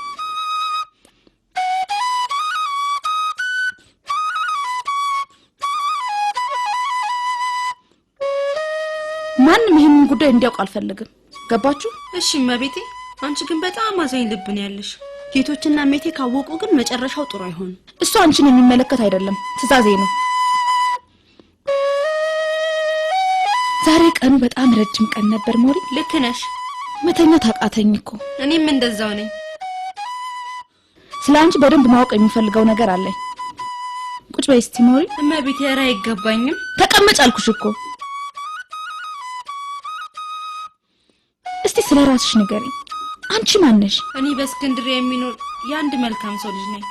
ማንንም ይሄንን ጉዳይ እንዲያውቅ አልፈልግም። ገባችሁ?
እሺ እመቤቴ። አንቺ ግን በጣም አዛኝ ልብ ነው ያለሽ።
ጌቶችና ሜቴ ካወቁ ግን መጨረሻው ጥሩ አይሆንም።
እሱ አንቺን የሚመለከት አይደለም፣ ትዕዛዜ ነው። ዛሬ ቀኑ በጣም ረጅም ቀን ነበር ሞሪ።
ልክ ነሽ።
መተኛት አቃተኝ እኮ።
እኔም እንደዛው ነኝ።
ስለ አንቺ በደንብ ማወቅ የሚፈልገው ነገር አለኝ። ቁጭ በይ እስቲ ሞሪ።
እመቤቴ ኧረ አይገባኝም።
ተቀመጭ አልኩሽ እኮ። እስቲ ስለ ራስሽ ንገሪኝ። አንቺ ማን ነሽ?
እኔ በእስክንድርያ የሚኖር የአንድ መልካም ሰው ልጅ ነኝ።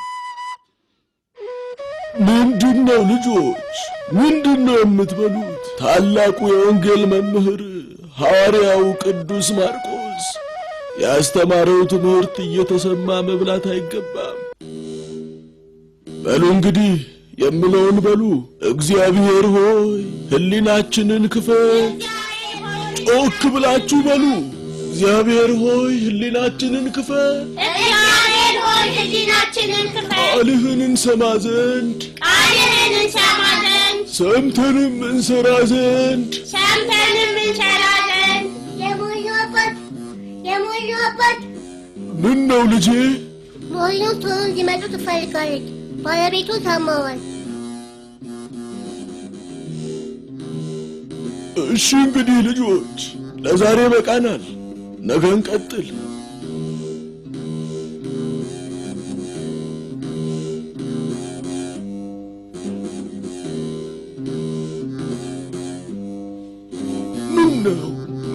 ምንድነው ልጆች? ምንድነው የምትበሉት? ታላቁ የወንጌል መምህር ሐዋርያው ቅዱስ ማርቆስ ያስተማረው ትምህርት እየተሰማ መብላት አይገባም። በሉ እንግዲህ የምለውን በሉ። እግዚአብሔር ሆይ ሕሊናችንን ክፈት። ጮክ ብላችሁ በሉ። እግዚአብሔር ሆይ ሕሊናችንን ክፈት።
እግዚአብሔር ሆይ ሕሊናችንን ክፈት።
ቃልህን እንሰማ ዘንድ ሰምተንም እንሰራ ዘንድ
የሞኙ አባት
ምን ነው ልጄ?
ሞኙ ቶሎ እንዲመጡ ትፈልጋለች። ባለቤቱ ታመዋል።
እሺ እንግዲህ ልጆች ለዛሬ በቃናል። ነገ እንቀጥል።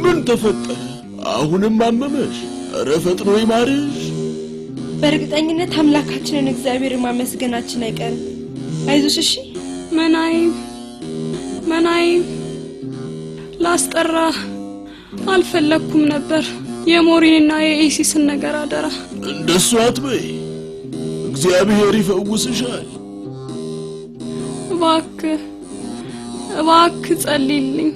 ምን ተፈጠረ? አሁንም አመመሽ? ኧረ ፈጥኖ ይማርሽ።
በእርግጠኝነት አምላካችንን እግዚአብሔር ማመስገናችን አይቀርም። አይዞሽ እሺ።
መናይም ላስጠራ አልፈለኩም ነበር። የሞሪንና የኢሲስን ነገር አደራ።
እንደሱ አትበይ፣ እግዚአብሔር ይፈውስሻል።
እባክህ ጸልይልኝ።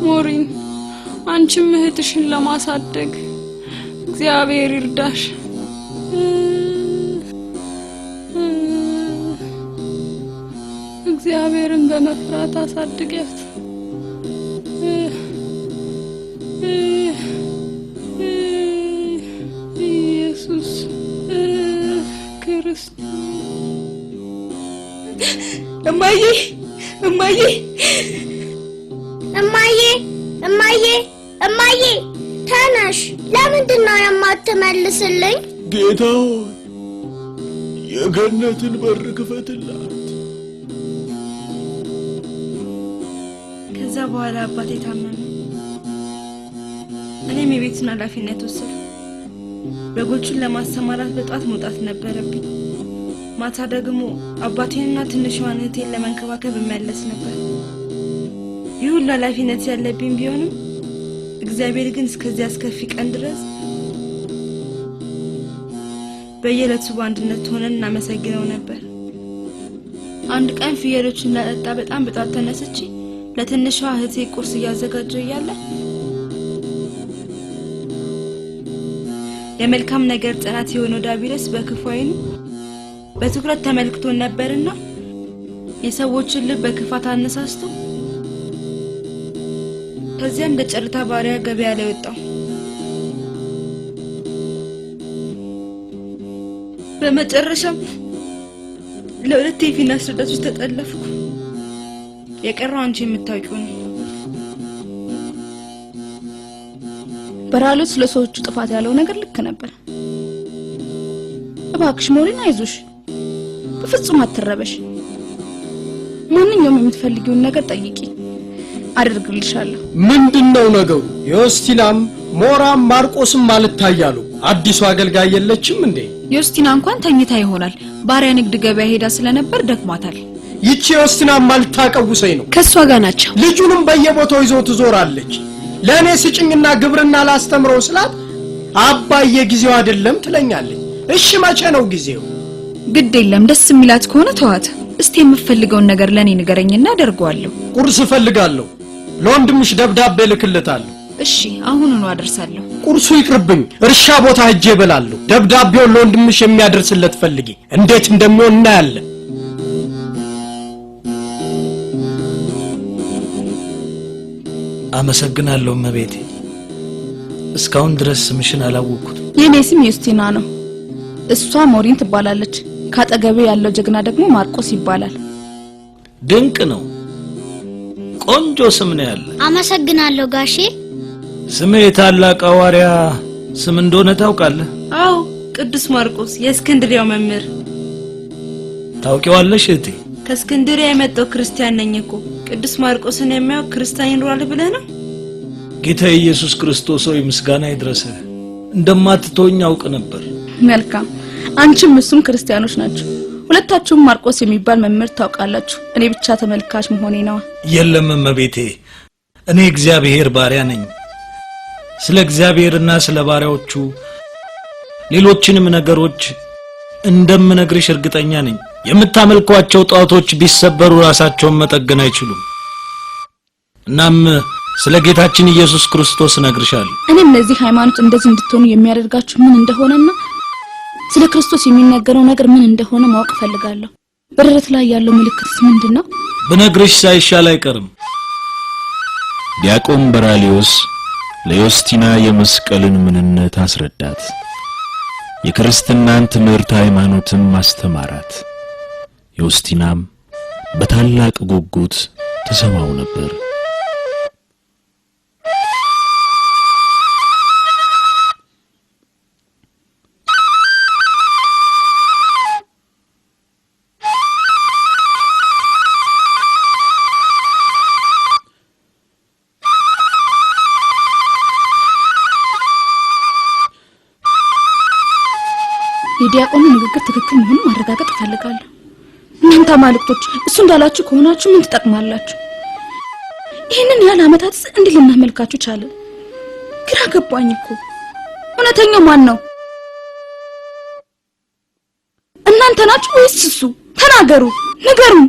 ሞሪን አንቺም እህትሽን ለማሳደግ እግዚአብሔር ይርዳሽ። እግዚአብሔርን በመፍራት አሳድጊያት። ኢየሱስ ክርስቶስ።
እማዬ እማዬ
እማዬ እማዬ እማዬ ተነሽ። ለምንድን ነው የማትመልስልኝ?
ጌታ ሆይ የገነትን በር ክፈትላት።
ከዛ በኋላ አባቴ ታመመ። እኔም የቤቱን ኃላፊነት ወሰድኩ። በጎቹን ለማሰማራት በጧት መውጣት ነበረብኝ። ማታ ደግሞ አባቴንና ትንሿን እህቴን ለመንከባከብ እመለስ ነበር። ይህ ሁሉ ኃላፊነት ያለብኝ ቢሆንም እግዚአብሔር ግን እስከዚህ አስከፊ ቀን ድረስ በየዕለቱ በአንድነት ሆነን እናመሰግነው ነበር። አንድ ቀን ፍየሎችን ላጠጣ በጣም በጧት ተነስቼ ለትንሿ እህቴ ቁርስ እያዘጋጀሁ እያለ የመልካም ነገር ጽናት የሆነው ዲያብሎስ በክፉ ዓይኑ በትኩረት ተመልክቶን ነበርና የሰዎችን ልብ በክፋት አነሳስቶ ከዚያም ለጨረታ ባሪያ ገበያ ላይ ወጣው። በመጨረሻም ለሁለት የፊናንስ ረዳቶች ተጠለፍኩ። የቀረው አንቺ የምታውቂው ነው።
በራሉት ለሰዎቹ ጥፋት ያለው ነገር ልክ ነበር። እባክሽ ሞሪን አይዞሽ፣ በፍጹም አትረበሽ። ማንኛውም የምትፈልጊውን ነገር ጠይቂ፣ አደርግልሻለሁ።
ምንድነው ነገሩ? ዮስቲናም ሞራም ማርቆስም አልታያሉ። አዲሱ አገልጋይ የለችም እንዴ?
ዮስቲና እንኳን ተኝታ ይሆናል። ባሪያ ንግድ ገበያ ሄዳ ስለነበር ደክሟታል።
ይቺ ዮስቲና ማልታቀውሰይ ነው።
ከሷ ጋር ናቸው።
ልጁንም በየቦታው ይዞ ትዞራለች። ለኔ ስጭኝና ግብርና ላስተምረው ስላት አባዬ ጊዜው አይደለም ትለኛለች። እሺ መቼ ነው ጊዜው?
ግድ የለም፣ ደስ የሚላት ከሆነ ተዋት። እስቲ የምፈልገውን ነገር ለኔ ንገረኝና አደርገዋለሁ።
ቁርስ እፈልጋለሁ። ለወንድምሽ ደብዳቤ ልክልታለሁ።
እሺ አሁኑኑ አደርሳለሁ።
ቁርሱ ይቅርብኝ፣ እርሻ ቦታ ሄጄ እበላለሁ። ደብዳቤውን ለወንድምሽ የሚያደርስለት ፈልጊ። እንዴት እንደሚሆን እናያለን።
አመሰግናለሁ እመቤቴ። እስካሁን ድረስ ስምሽን አላወቅኩት።
የኔ ስም ዮስቲና ነው። እሷ ሞሪን ትባላለች። ካጠገቤ ያለው ጀግና ደግሞ ማርቆስ ይባላል።
ድንቅ ነው። ቆንጆ ስም ነው ያለ።
አመሰግናለሁ ጋሼ።
ስሜ ታላቅ ሐዋርያ ስም እንደሆነ ታውቃለህ?
አዎ፣ ቅዱስ ማርቆስ የእስክንድርያው መምህር።
ታውቂዋለሽ እህቴ?
ከእስክንድርያ የመጣው ክርስቲያን ነኝ እኮ። ቅዱስ ማርቆስን የሚያውቅ ክርስቲያን ይኖራል ብለህ ነው?
ጌታ ኢየሱስ ክርስቶስ ሆይ ምስጋና ይድረስህ። እንደማትተወኝ አውቅ ነበር።
መልካም፣ አንቺም እሱም ክርስቲያኖች ናቸው። ሁለታችሁም ማርቆስ የሚባል መምህር ታውቃላችሁ። እኔ ብቻ ተመልካች መሆኔ ነው።
የለም እመቤቴ፣ እኔ እግዚአብሔር ባሪያ ነኝ። ስለ እግዚአብሔርና ስለ ባሪያዎቹ ሌሎችንም ነገሮች እንደምነግርሽ እርግጠኛ ነኝ። የምታመልኳቸው ጣዖቶች ቢሰበሩ ራሳቸውን መጠገን አይችሉም። እናም ስለ ጌታችን ኢየሱስ ክርስቶስ ነግርሻለሁ።
እኔም ለዚህ ሃይማኖት እንደዚህ እንድትሆኑ የሚያደርጋችሁ ምን እንደሆነና ስለ ክርስቶስ የሚነገረው ነገር ምን እንደሆነ ማወቅ ፈልጋለሁ። በደረት ላይ ያለው ምልክትስ ምንድነው?
ብነግርሽ ሳይሻል አይቀርም።
ዲያቆን በራሊዮስ ለዮስቲና የመስቀልን ምንነት አስረዳት። የክርስትናን ትምህርት ሃይማኖትም ማስተማራት። ዮስቲናም በታላቅ ጉጉት ተሰማው ነበር።
የዲያቆኑ ንግግር ትክክል መሆኑን ማረጋገጥ እፈልጋለሁ። እናንተ አማልክቶች እሱ እንዳላችሁ ከሆናችሁ ምን ትጠቅማላችሁ? ይሄንን ያህል ዓመታት እንዴት ልናመልካችሁ ቻለን? ግራ ገባኝ እኮ። እውነተኛው ማን ነው? እናንተ ናችሁ ወይስ እሱ? ተናገሩ፣ ንገሩን።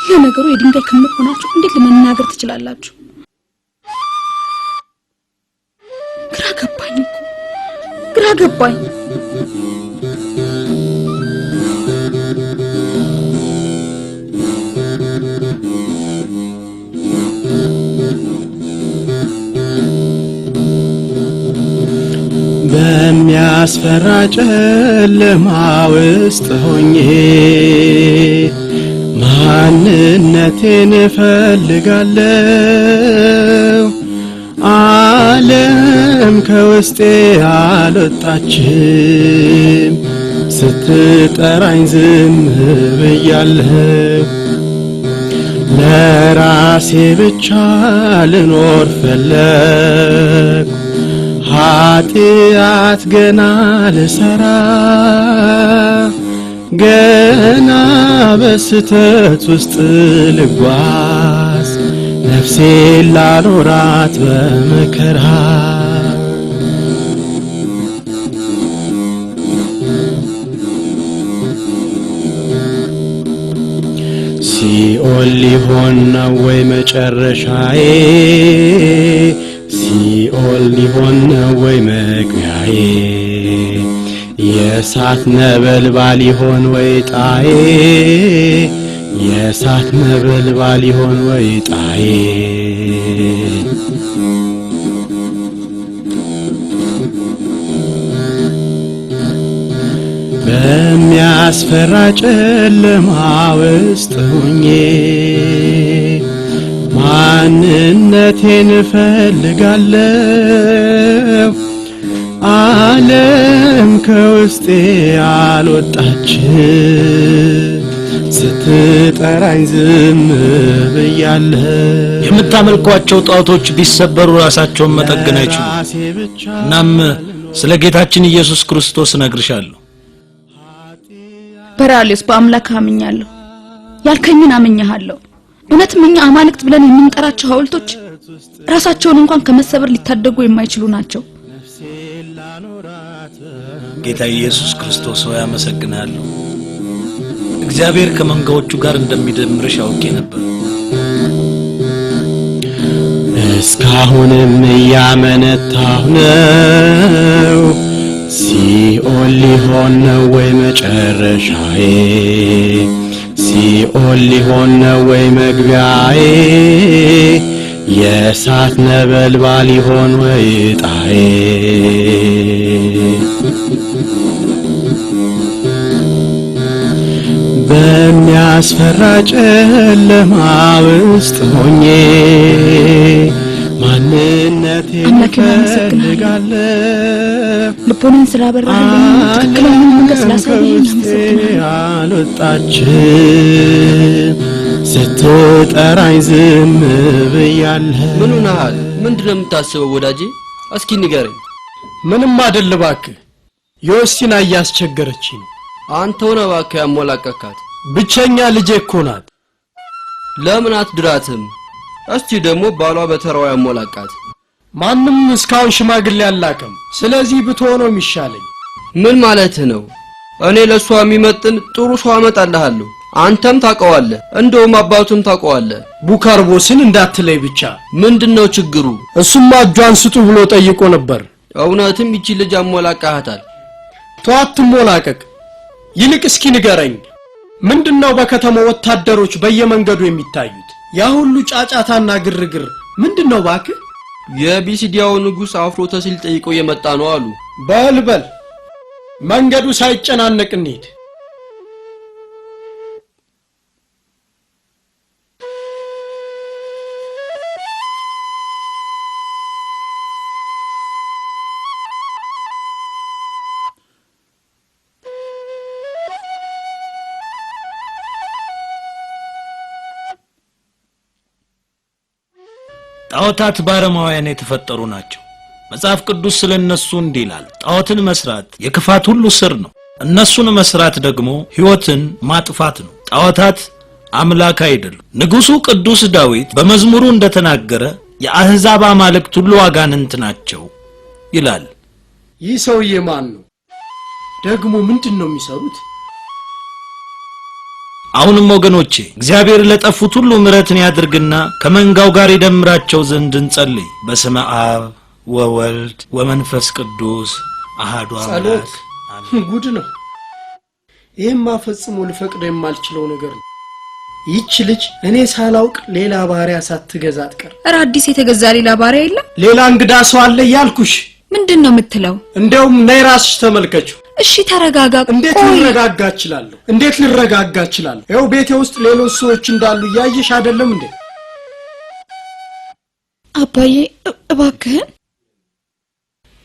ለነገሩ የድንጋይ ክምር ሆናችሁ እንዴት ለመናገር ትችላላችሁ?
ገባኝ።
በሚያስፈራ ጨለማ ውስጥ ሆኜ ማንነቴን እፈልጋለሁ። ዓለም ከውስጤ አልወጣችም፣ ስትጠራኝ ዝም ብያለሁ። ለራሴ ብቻ ልኖር ፈለግ ኃጢአት ገና ልሰራ ገና በስተት ውስጥ ልጓዝ ነፍሴን ላኖራት በመከራ ሲኦል ሊሆን ነው ወይ መጨረሻዬ? ሲኦል ሊሆን ነው ወይ መግቢያዬ? የእሳት ነበልባል ይሆን ወይ ጣዬ? የእሳት ነበልባል ይሆን ወይ ጣዬ? በሚያስፈራ ጨለማ ውስጥ ሆኜ ማንነቴን እፈልጋለሁ። ዓለም ከውስጤ አልወጣችም፣ ስትጠራኝ ዝም ብያለሁ።
የምታመልኳቸው ጣዖቶች ቢሰበሩ ራሳቸውን መጠገን አይችሉም። እናም ስለ ጌታችን ኢየሱስ ክርስቶስ እነግርሻለሁ።
በራሊዮስ በአምላክ አምኛለሁ፣ ያልከኝን አምኛለሁ። እውነትም እኛ አማልክት ብለን የምንጠራቸው ሐውልቶች ራሳቸውን እንኳን ከመሰበር ሊታደጉ የማይችሉ ናቸው።
ጌታ ኢየሱስ ክርስቶስ ሆይ አመሰግናለሁ። እግዚአብሔር ከመንጋዎቹ ጋር እንደሚደምርሽ አውቄ ነበር።
እስካሁንም እያመነታሁ ነው። ሲኦል ሊሆን ነው ወይ መጨረሻዬ? ሲኦል ሊሆን ነው ወይ መግቢያዬ? የእሳት ነበልባል ይሆን ወይ ጣዬ? በሚያስፈራ ጨለማ ውስጥ ሆኜ ማንነቴን እፈልጋለሁ።
ልቦናን ስላበራልኝ ትክክለኛውን መንገድ ስላሳየኝ
አልወጣችም፣ ስትጠራኝ ዝም ብያለሁ።
ምን ሆነሃል? ምንድነው የምታስበው ወዳጄ? እስኪ ንገረኝ።
ምንም አይደል እባክህ፣ ዮስቲና እያስቸገረችኝ ነው።
አንተው ነህ እባክህ ያሞላቀካት።
ብቸኛ ልጄ እኮ ናት።
ለምን አትድራትም? እስቲ ደግሞ ባሏ በተራው ያሞላቃት።
ማንም እስካሁን ሽማግሌ አላቀም። ስለዚህ ብትሆነው የሚሻለኝ።
ምን ማለት ነው? እኔ ለሷ የሚመጥን ጥሩ ሰው አመጣልሃለሁ። አንተም ታውቀዋለህ፣ እንደውም አባቱም ታውቀዋለህ።
ቡካርቦስን እንዳትለይ ብቻ።
ምንድነው ችግሩ?
እሱማ እጇን ስጡ ብሎ ጠይቆ ነበር።
እውነትም ይቺ ልጅ አሞላቃሃታል።
ተዋት ሞላቀቅ። ይልቅ እስኪ ንገረኝ፣ ምንድነው በከተማው ወታደሮች በየመንገዱ የሚታዩት? ያ ሁሉ ጫጫታና ግርግር ምንድነው ባክህ?
የቢሲዲያው ንጉስ አፍሮተሲል ጠይቀው የመጣ ነው አሉ።
በልበል፣ መንገዱ ሳይጨናነቅ እንሂድ።
ጣዖታት ባረማውያን የተፈጠሩ ናቸው። መጽሐፍ ቅዱስ ስለነሱ እንዲህ ይላል፣ ጣዖትን መስራት የክፋት ሁሉ ስር ነው፣ እነሱን መስራት ደግሞ ሕይወትን ማጥፋት ነው። ጣዖታት አምላክ አይደሉም። ንጉሱ ቅዱስ ዳዊት በመዝሙሩ እንደተናገረ የአህዛብ አማልክት ሁሉ አጋንንት ናቸው ይላል።
ይህ ሰውዬ ማን ነው? ደግሞ ምንድነው የሚሰሩት?
አሁንም ወገኖቼ እግዚአብሔር ለጠፉት ሁሉ ምሕረትን ያድርግና ከመንጋው ጋር ይደምራቸው ዘንድ እንጸልይ። በስመ አብ ወወልድ ወመንፈስ ቅዱስ አሃዱ
ጸሎት ጉድ ነው። ይሄማ ፈጽሞ ልፈቅድ የማልችለው ነገር ነው። ይህች ልጅ እኔ ሳላውቅ ሌላ ባሪያ ሳትገዛ አትቀር።
ኧረ አዲስ የተገዛ ሌላ ባሪያ የለም?
ሌላ እንግዳ ሰው አለ ያልኩሽ።
ምንድነው የምትለው?
እንደውም ነይ ራስሽ ተመልከችው።
እሺ ተረጋጋ።
እንዴት ልረጋጋ እችላለሁ? እንዴት ልረጋጋ እችላለሁ? ይኸው ቤቴ ውስጥ ሌሎች ሰዎች እንዳሉ ያየሽ አይደለም እንዴ?
አባዬ እባክህን።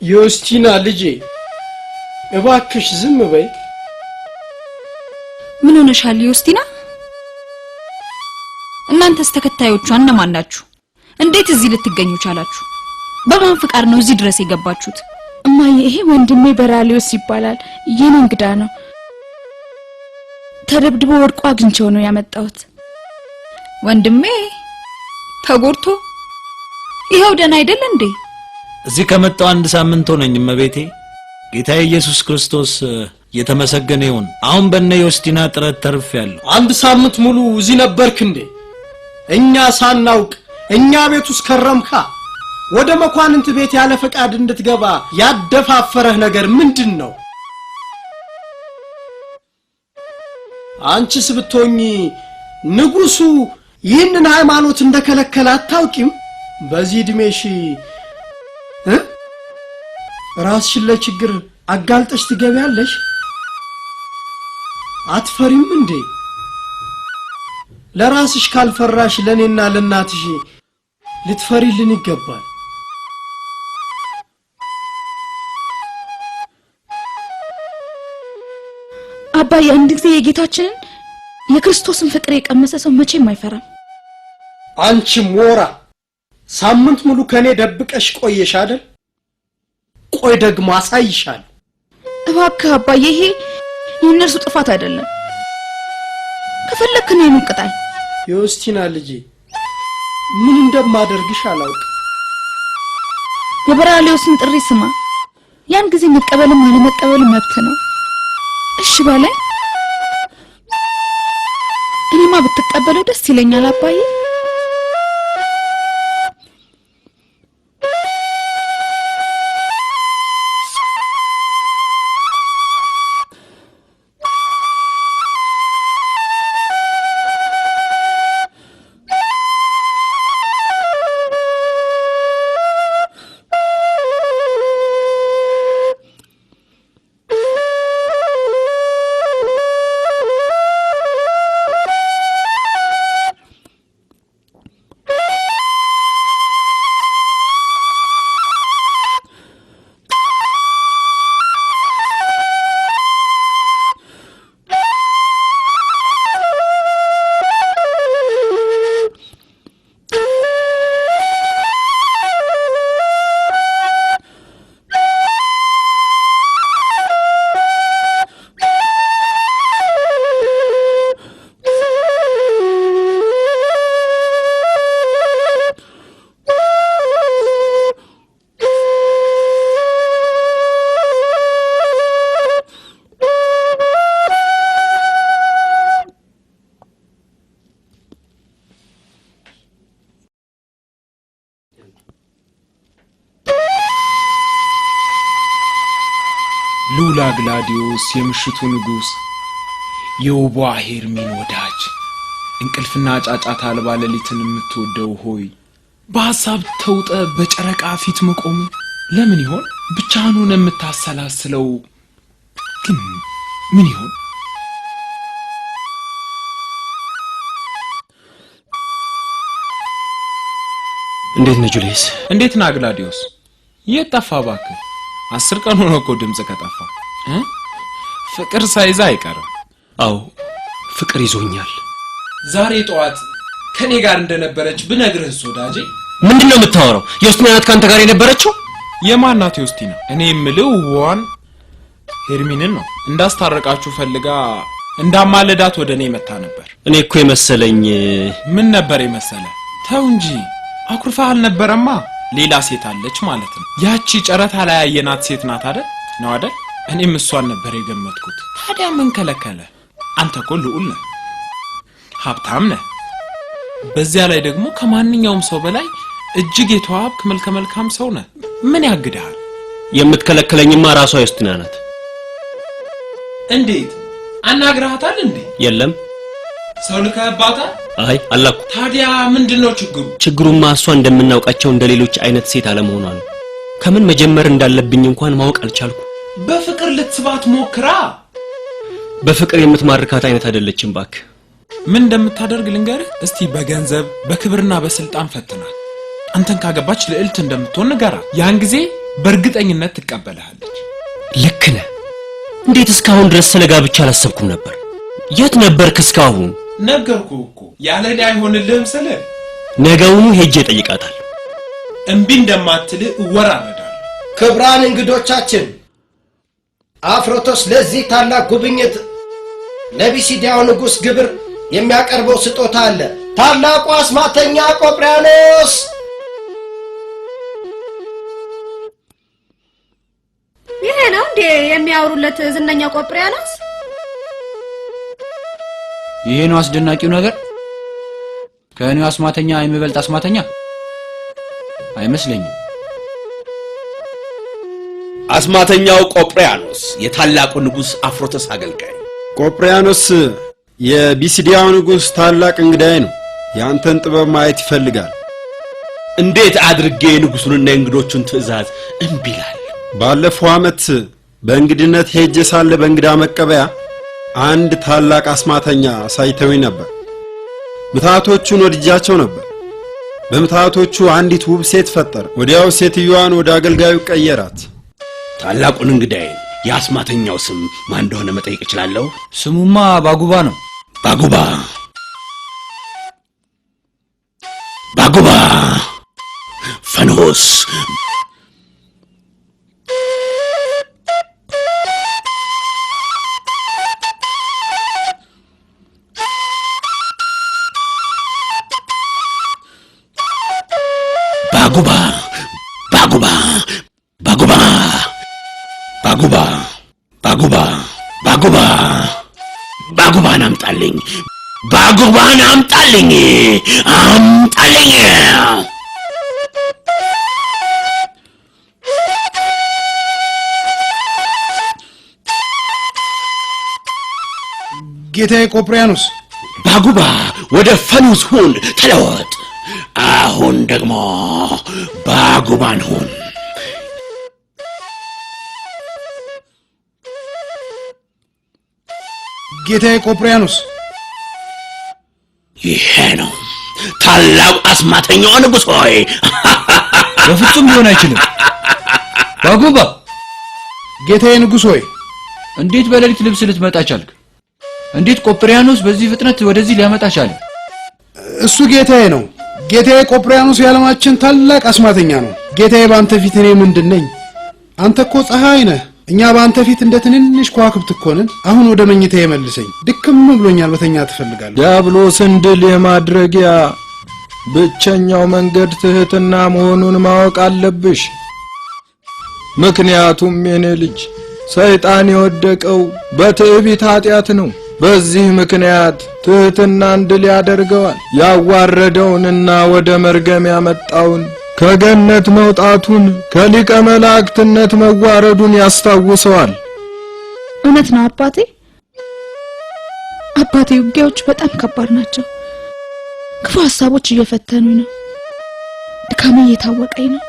ዮስቲና ልጄ እባክሽ ዝም በይ።
ምን ሆነሻል ዮስቲና? እናንተስ ተከታዮቿ እነማን ናችሁ? እንዴት እዚህ ልትገኙ ቻላችሁ? በማን ፍቃድ ነው እዚህ ድረስ የገባችሁት?
እማዬ ይሄ ወንድሜ በራሊዮስ ይባላል። የኔ እንግዳ ነው። ተደብድቦ ወድቆ አግኝቼው ነው ያመጣሁት።
ወንድሜ ተጎድቶ ይሄው ደህና አይደል እንዴ?
እዚህ ከመጣው 1 ሳምንት ሆነኝ እመቤቴ። ጌታ ኢየሱስ ክርስቶስ የተመሰገነ ይሁን። አሁን በእነ ዮስቲና ጥረት ተርፌያለሁ።
1 ሳምንት ሙሉ እዚህ ነበርክ እንዴ? እኛ ሳናውቅ እኛ ቤት ውስጥ ከረምካ? ወደ መኳንንት ቤት ያለ ፈቃድ እንድትገባ ያደፋፈረህ ነገር ምንድነው? አንቺስ ብትሆኚ ንጉሱ ይህንን ሃይማኖት እንደከለከለ አታውቂም? በዚህ እድሜሽ ራስሽን ለችግር አጋልጠሽ ትገቢያለሽ? አትፈሪም እንዴ? ለራስሽ ካልፈራሽ ለኔና ለናትሽ ልትፈሪልን ይገባል።
አባዬ አንድ ጊዜ የጌታችንን የክርስቶስን ፍቅር የቀመሰ ሰው መቼም አይፈራም።
አንቺ ሞራ ሳምንት ሙሉ ከኔ ደብቀሽ ቆየሽ አይደል? ቆይ ደግሞ አሳይሻለሁ።
እባክህ አባዬ ይሄ የእነርሱ ጥፋት አይደለም። ከፈለክ ነው የምንቀጣይ።
ዮስቲና ልጄ ምን እንደማደርግሽ አላውቅም።
የበራሊዮስን ጥሪ ስማ። ያን ጊዜ መቀበልም አለመቀበልም መብት ነው። እሺ በለኝ። እኔማ ብትቀበለው ደስ ይለኛል አባዬ።
ሉላ ግላዲዮስ የምሽቱ ንጉስ የውቧ ሄርሚን ወዳጅ እንቅልፍና ጫጫታ አልባ ሌሊትን የምትወደው ሆይ በሐሳብ ተውጠ በጨረቃ ፊት መቆም ለምን ይሆን? ብቻህን ሆነ የምታሰላስለው ግን ምን ይሆን?
እንዴት ነህ ጁሊየስ?
እንዴት ነህ ግላዲዮስ? የት ጠፋ እባክህ? 10 ቀን ሆኖ እኮ ድምጽ ከጠፋ። ፍቅር ሳይዛ አይቀርም።
አዎ ፍቅር ይዞኛል።
ዛሬ ጠዋት ከኔ ጋር እንደነበረች ብነግርህስ ወዳጄ?
ምንድነው የምታወራው? ዮስቲና ናት ካንተ ጋር የነበረችው?
የማን ናት ዮስቲና? እኔ የምለው ዋን ሄርሚንን ነው። እንዳስታረቃችሁ ፈልጋ እንዳማለዳት ወደኔ መጣ ነበር።
እኔ እኮ የመሰለኝ።
ምን ነበር የመሰለ? ተው እንጂ አኩርፋ አልነበረማ። ሌላ ሴት አለች ማለት ነው። ያቺ ጨረታ ላይ ያየናት ሴት ናት አይደል? ነው አይደል? እኔም እሷን ነበር የገመትኩት። ታዲያ ምን ከለከለ? አንተ እኮ ልዑል ነህ፣ ሀብታም ነህ። በዚያ ላይ ደግሞ ከማንኛውም ሰው በላይ እጅግ የተዋብክ መልከ መልካም ሰው ነህ። ምን ያግዳል?
የምትከለክለኝማ ራሷ ዩስቲና ናት።
እንዴት አናግረሃታል እንዴ?
የለም።
ሰው ልከህባታል?
አይ አላኩ።
ታዲያ ምንድነው ችግሩ?
ችግሩማ እሷ እንደምናውቃቸው እንደሌሎች አይነት ሴት አለመሆኗ ነው። ከምን መጀመር እንዳለብኝ እንኳን ማወቅ አልቻልኩ።
በፍቅር ልትስባት ሞክራ።
በፍቅር የምትማርካት አይነት አይደለችም ባክ።
ምን እንደምታደርግ ልንገርህ እስቲ። በገንዘብ በክብርና በስልጣን ፈትናት። አንተን ካገባች ልዕልት እንደምትሆን ንገራት። ያን ጊዜ በእርግጠኝነት ትቀበልሃለች።
ልክ ነህ። እንዴት እስካሁን ድረስ ስለ ጋብቻ አላሰብኩም ነበር? የት ነበርክ እስካሁን?
ነገርኩህ እኮ ያለ ዕዳ አይሆንልህም ስለ
ነገውኑ ሄጄ እጠይቃታለሁ።
እምቢ እንደማትልህ እወራረዳለሁ።
ክብራን እንግዶቻችን፣ አፍሮቶስ ለዚህ ታላቅ ጉብኝት ለቢሲዲያው ንጉሥ ግብር የሚያቀርበው ስጦታ አለ። ታላቁ አስማተኛ ቆጵርያኖስ
ይሄ ነው እንዴ የሚያወሩለት ዝነኛው ቆጵርያኖስ?
ይሄ ነው አስደናቂው ነገር። ከእኔው አስማተኛ የሚበልጥ አስማተኛ አይመስለኝም።
አስማተኛው ቆጵርያኖስ የታላቁ ንጉሥ አፍሮቶስ አገልጋይ።
ቆጵርያኖስ የቢሲዲያው ንጉሥ ታላቅ እንግዳይ ነው። ያንተን ጥበብ ማየት ይፈልጋል።
እንዴት አድርጌ ንጉሡንና የእንግዶቹን ትዕዛዝ እምቢ እላለሁ?
ባለፈው ዓመት በእንግድነት ሄጄ ሳለ በእንግዳ መቀበያ አንድ ታላቅ አስማተኛ ሳይተውኝ ነበር። ምታቶቹን ወድጃቸው ነበር። በምታቶቹ አንዲት ውብ ሴት ፈጠረ። ወዲያው ሴትዮዋን ወደ አገልጋዩ ቀየራት።
ታላቁን እንግዳዬን የአስማተኛው ስም ማን እንደሆነ መጠየቅ እችላለሁ?
ስሙማ ባጉባ ነው።
ባጉባ ባጉባ ፈኖስ ባጉባ ባጉባ ባጉባ ባጉባ ባጉባ ባጉባ ባጉባን አምጣልኝ፣ ባጉባን አምጣልኝ፣ አምጣልኝ።
ጌታዬ ቆጵርያኖስ፣
ባጉባ ወደ ፈኑስ ሁን ተለወጥ። አሁን ደግሞ ባጉባን ሁን።
ጌታዬ ቆጵርያኖስ፣
ይሄ ነው ታላቁ አስማተኛው ንጉሥ ሆይ።
በፍጹም ሊሆን አይችልም። ባጉባ
ጌታዬ ንጉሥ ሆይ፣
እንዴት በሌሊት ልብስ ልትመጣ ቻልክ? እንዴት ቆጵርያኖስ በዚህ ፍጥነት ወደዚህ ሊያመጣ ቻለ?
እሱ ጌታዬ ነው። ጌታዬ ቆጵርያኖስ የዓለማችን ታላቅ አስማተኛ ነው። ጌታዬ በአንተ ፊት እኔ ምንድን ነኝ? አንተ እኮ ፀሐይ ነህ። እኛ በአንተ ፊት እንደ ትንንሽ ከዋክብት እኮ ነን። አሁን ወደ መኝታዬ መልሰኝ፣ ድክም ብሎኛል። በተኛ ትፈልጋለህ?
ዲያብሎስን ድል የማድረጊያ ብቸኛው መንገድ ትህትና መሆኑን ማወቅ አለብሽ። ምክንያቱም የኔ ልጅ ሰይጣን የወደቀው በትዕቢት ኃጢአት ነው። በዚህ ምክንያት ትህትናን ድል ያደርገዋል። ያዋረደውንና ወደ መርገም ያመጣውን ከገነት መውጣቱን ከሊቀ መላእክትነት መዋረዱን ያስታውሰዋል።
እውነት ነው አባቴ። ውጊያዎች በጣም ከባድ ናቸው። ክፉ ሐሳቦች እየፈተኑ ነው። ድካሜ እየታወቀኝ ነው።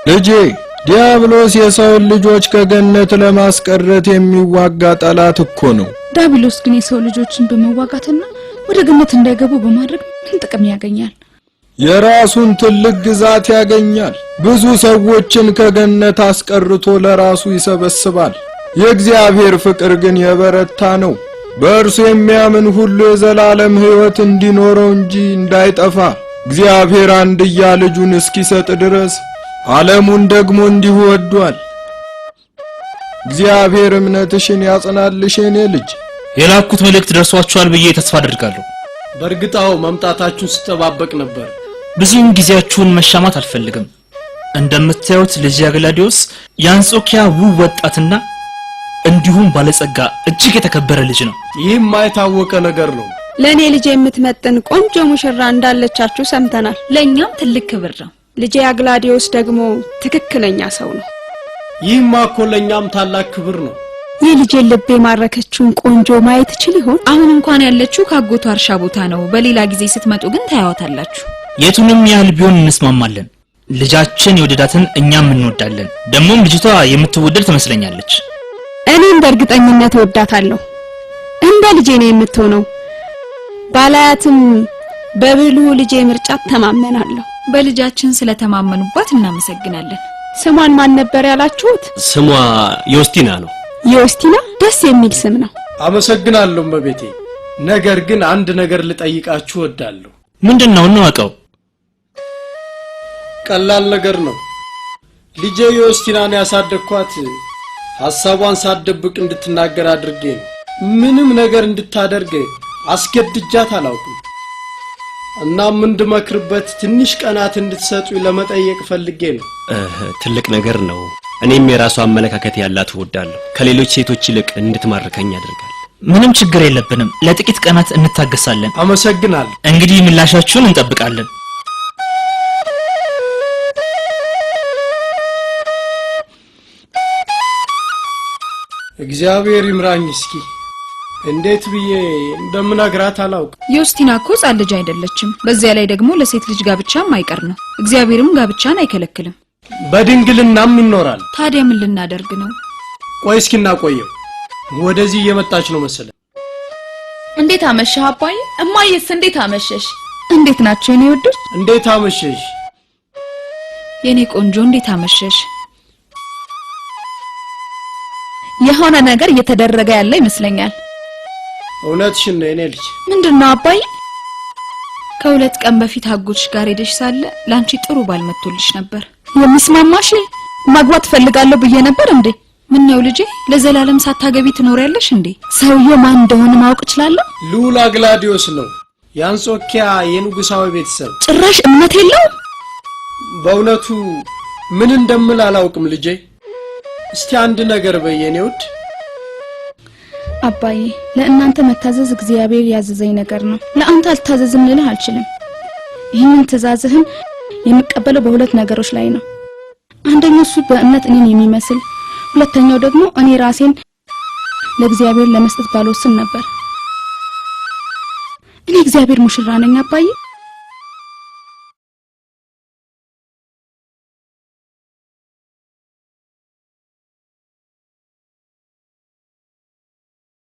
ልጄ ዲያብሎስ የሰውን ልጆች ከገነት ለማስቀረት የሚዋጋ ጠላት እኮ ነው።
ዲያብሎስ ግን የሰው ልጆችን በመዋጋትና ወደ ገነት እንዳይገቡ በማድረግ ምን ጥቅም ያገኛል?
የራሱን ትልቅ ግዛት ያገኛል። ብዙ ሰዎችን ከገነት አስቀርቶ ለራሱ ይሰበስባል። የእግዚአብሔር ፍቅር ግን የበረታ ነው። በእርሱ የሚያምን ሁሉ የዘላለም ሕይወት እንዲኖረው እንጂ እንዳይጠፋ እግዚአብሔር አንድያ ልጁን እስኪሰጥ ድረስ ዓለሙን ደግሞ እንዲሁ ወዷል። እግዚአብሔር እምነትሽን ያጽናልሽ የኔ ልጅ።
የላኩት መልእክት ደርሷችኋል ብዬ ተስፋ አደርጋለሁ።
በእርግጣው መምጣታችሁን ስጠባበቅ ነበር።
ብዙም ጊዜያችሁን መሻማት አልፈልግም። እንደምታዩት ልጅ አግላዲዮስ የአንጾኪያ ውብ ወጣትና እንዲሁም ባለጸጋ እጅግ የተከበረ ልጅ ነው።
ይህም የታወቀ ነገር ነው።
ለኔ ልጅ የምትመጥን ቆንጆ ሙሽራ እንዳለቻችሁ ሰምተናል።
ለኛም ትልቅ ክብር ነው።
ልጄ አግላዲዮስ ደግሞ ትክክለኛ ሰው ነው።
ይህማ እኮ ለእኛም ታላቅ ክብር ነው።
የልጄን ልብ የማረከችውን ቆንጆ ማየት እችል ይሆን?
አሁን እንኳን ያለችው ካጎቷ እርሻ ቦታ ነው። በሌላ ጊዜ ስትመጡ ግን ታያዋታላችሁ።
የቱንም ያህል ቢሆን እንስማማለን። ልጃችን የወደዳትን እኛም እንወዳለን። ደሞም ልጅቷ የምትወደድ ትመስለኛለች።
እኔም በእርግጠኝነት እወዳታለሁ። እንደ ልጄ ነው የምትሆነው። ባላያትም በብልሁ ልጄ ምርጫ ተማመናለሁ።
በልጃችን ስለተማመኑባት እናመሰግናለን።
ስሟን ማን ነበር ያላችሁት?
ስሟ ዮስቲና ነው።
ዮስቲና ደስ የሚል ስም ነው።
አመሰግናለሁ እመቤቴ። ነገር ግን አንድ ነገር ልጠይቃችሁ እወዳለሁ።
ምንድነው? እንወቀው።
ቀላል ነገር ነው። ልጄ ዮስቲናን ያሳደግኳት ሐሳቧን ሳትደብቅ እንድትናገር አድርጌ ነው። ምንም ነገር እንድታደርግ አስገድጃት አላውቅም። እናም እንድመክርበት ትንሽ ቀናት እንድትሰጡ ለመጠየቅ ፈልጌ ነው።
ትልቅ ነገር ነው። እኔም የራሷ አመለካከት ያላት እወዳለሁ። ከሌሎች ሴቶች ይልቅ እንድትማርከኝ ያደርጋል።
ምንም ችግር የለብንም። ለጥቂት ቀናት እንታገሳለን።
አመሰግናለሁ።
እንግዲህ ምላሻችሁን እንጠብቃለን።
እግዚአብሔር ይምራኝ። እስኪ እንዴት ብዬ እንደምነግራት አላውቅም።
ዮስቲና እኮ ሕፃን ልጅ አይደለችም። በዚያ ላይ ደግሞ ለሴት ልጅ ጋብቻም አይቀር ነው። እግዚአብሔርም ጋብቻን አይከለክልም።
በድንግልናም ይኖራል።
ታዲያ ምን ልናደርግ ነው?
ቆይ እስኪና ቆየው። ወደዚህ እየመጣች ነው መሰለ።
እንዴት አመሸህ አባዬ? እማዬስ እንዴት አመሸሽ?
እንዴት ናቸው የኔ ወዶች?
እንዴት አመሸሽ
የኔ ቆንጆ? እንዴት አመሸሽ?
የሆነ ነገር እየተደረገ ያለ ይመስለኛል።
እውነትሽን ነው የኔ ልጅ።
ምንድነው አባዬ?
ከሁለት ቀን በፊት አጎትሽ ጋር ሄደሽ ሳለ ላንቺ ጥሩ ባል መጥቶልሽ ነበር።
የሚስማማሽ ማግባት ፈልጋለሁ ብዬ ነበር እንዴ?
ምን ነው ልጄ? ለዘላለም ሳታገቢ ትኖሪያለሽ እንዴ?
ሰውየው ማን እንደሆነ ማወቅ እችላለሁ?
ልዑል አግላዲዮስ ነው፣ የአንጾኪያ የንጉሳዊ ቤተሰብ።
ጭራሽ እምነት የለው።
በእውነቱ ምን እንደምል አላውቅም ልጄ። እስቲ አንድ ነገር በየኔ ውድ።
አባዬ ለእናንተ መታዘዝ እግዚአብሔር ያዘዘኝ ነገር ነው። ለአንተ አልታዘዝም ልልህ አልችልም። ይህንን ትእዛዝህን የምቀበለው በሁለት ነገሮች ላይ ነው። አንደኛው እሱ በእምነት እኔን የሚመስል፣ ሁለተኛው ደግሞ እኔ ራሴን ለእግዚአብሔር ለመስጠት ባልወስን ነበር። እኔ እግዚአብሔር ሙሽራ ነኝ አባዬ።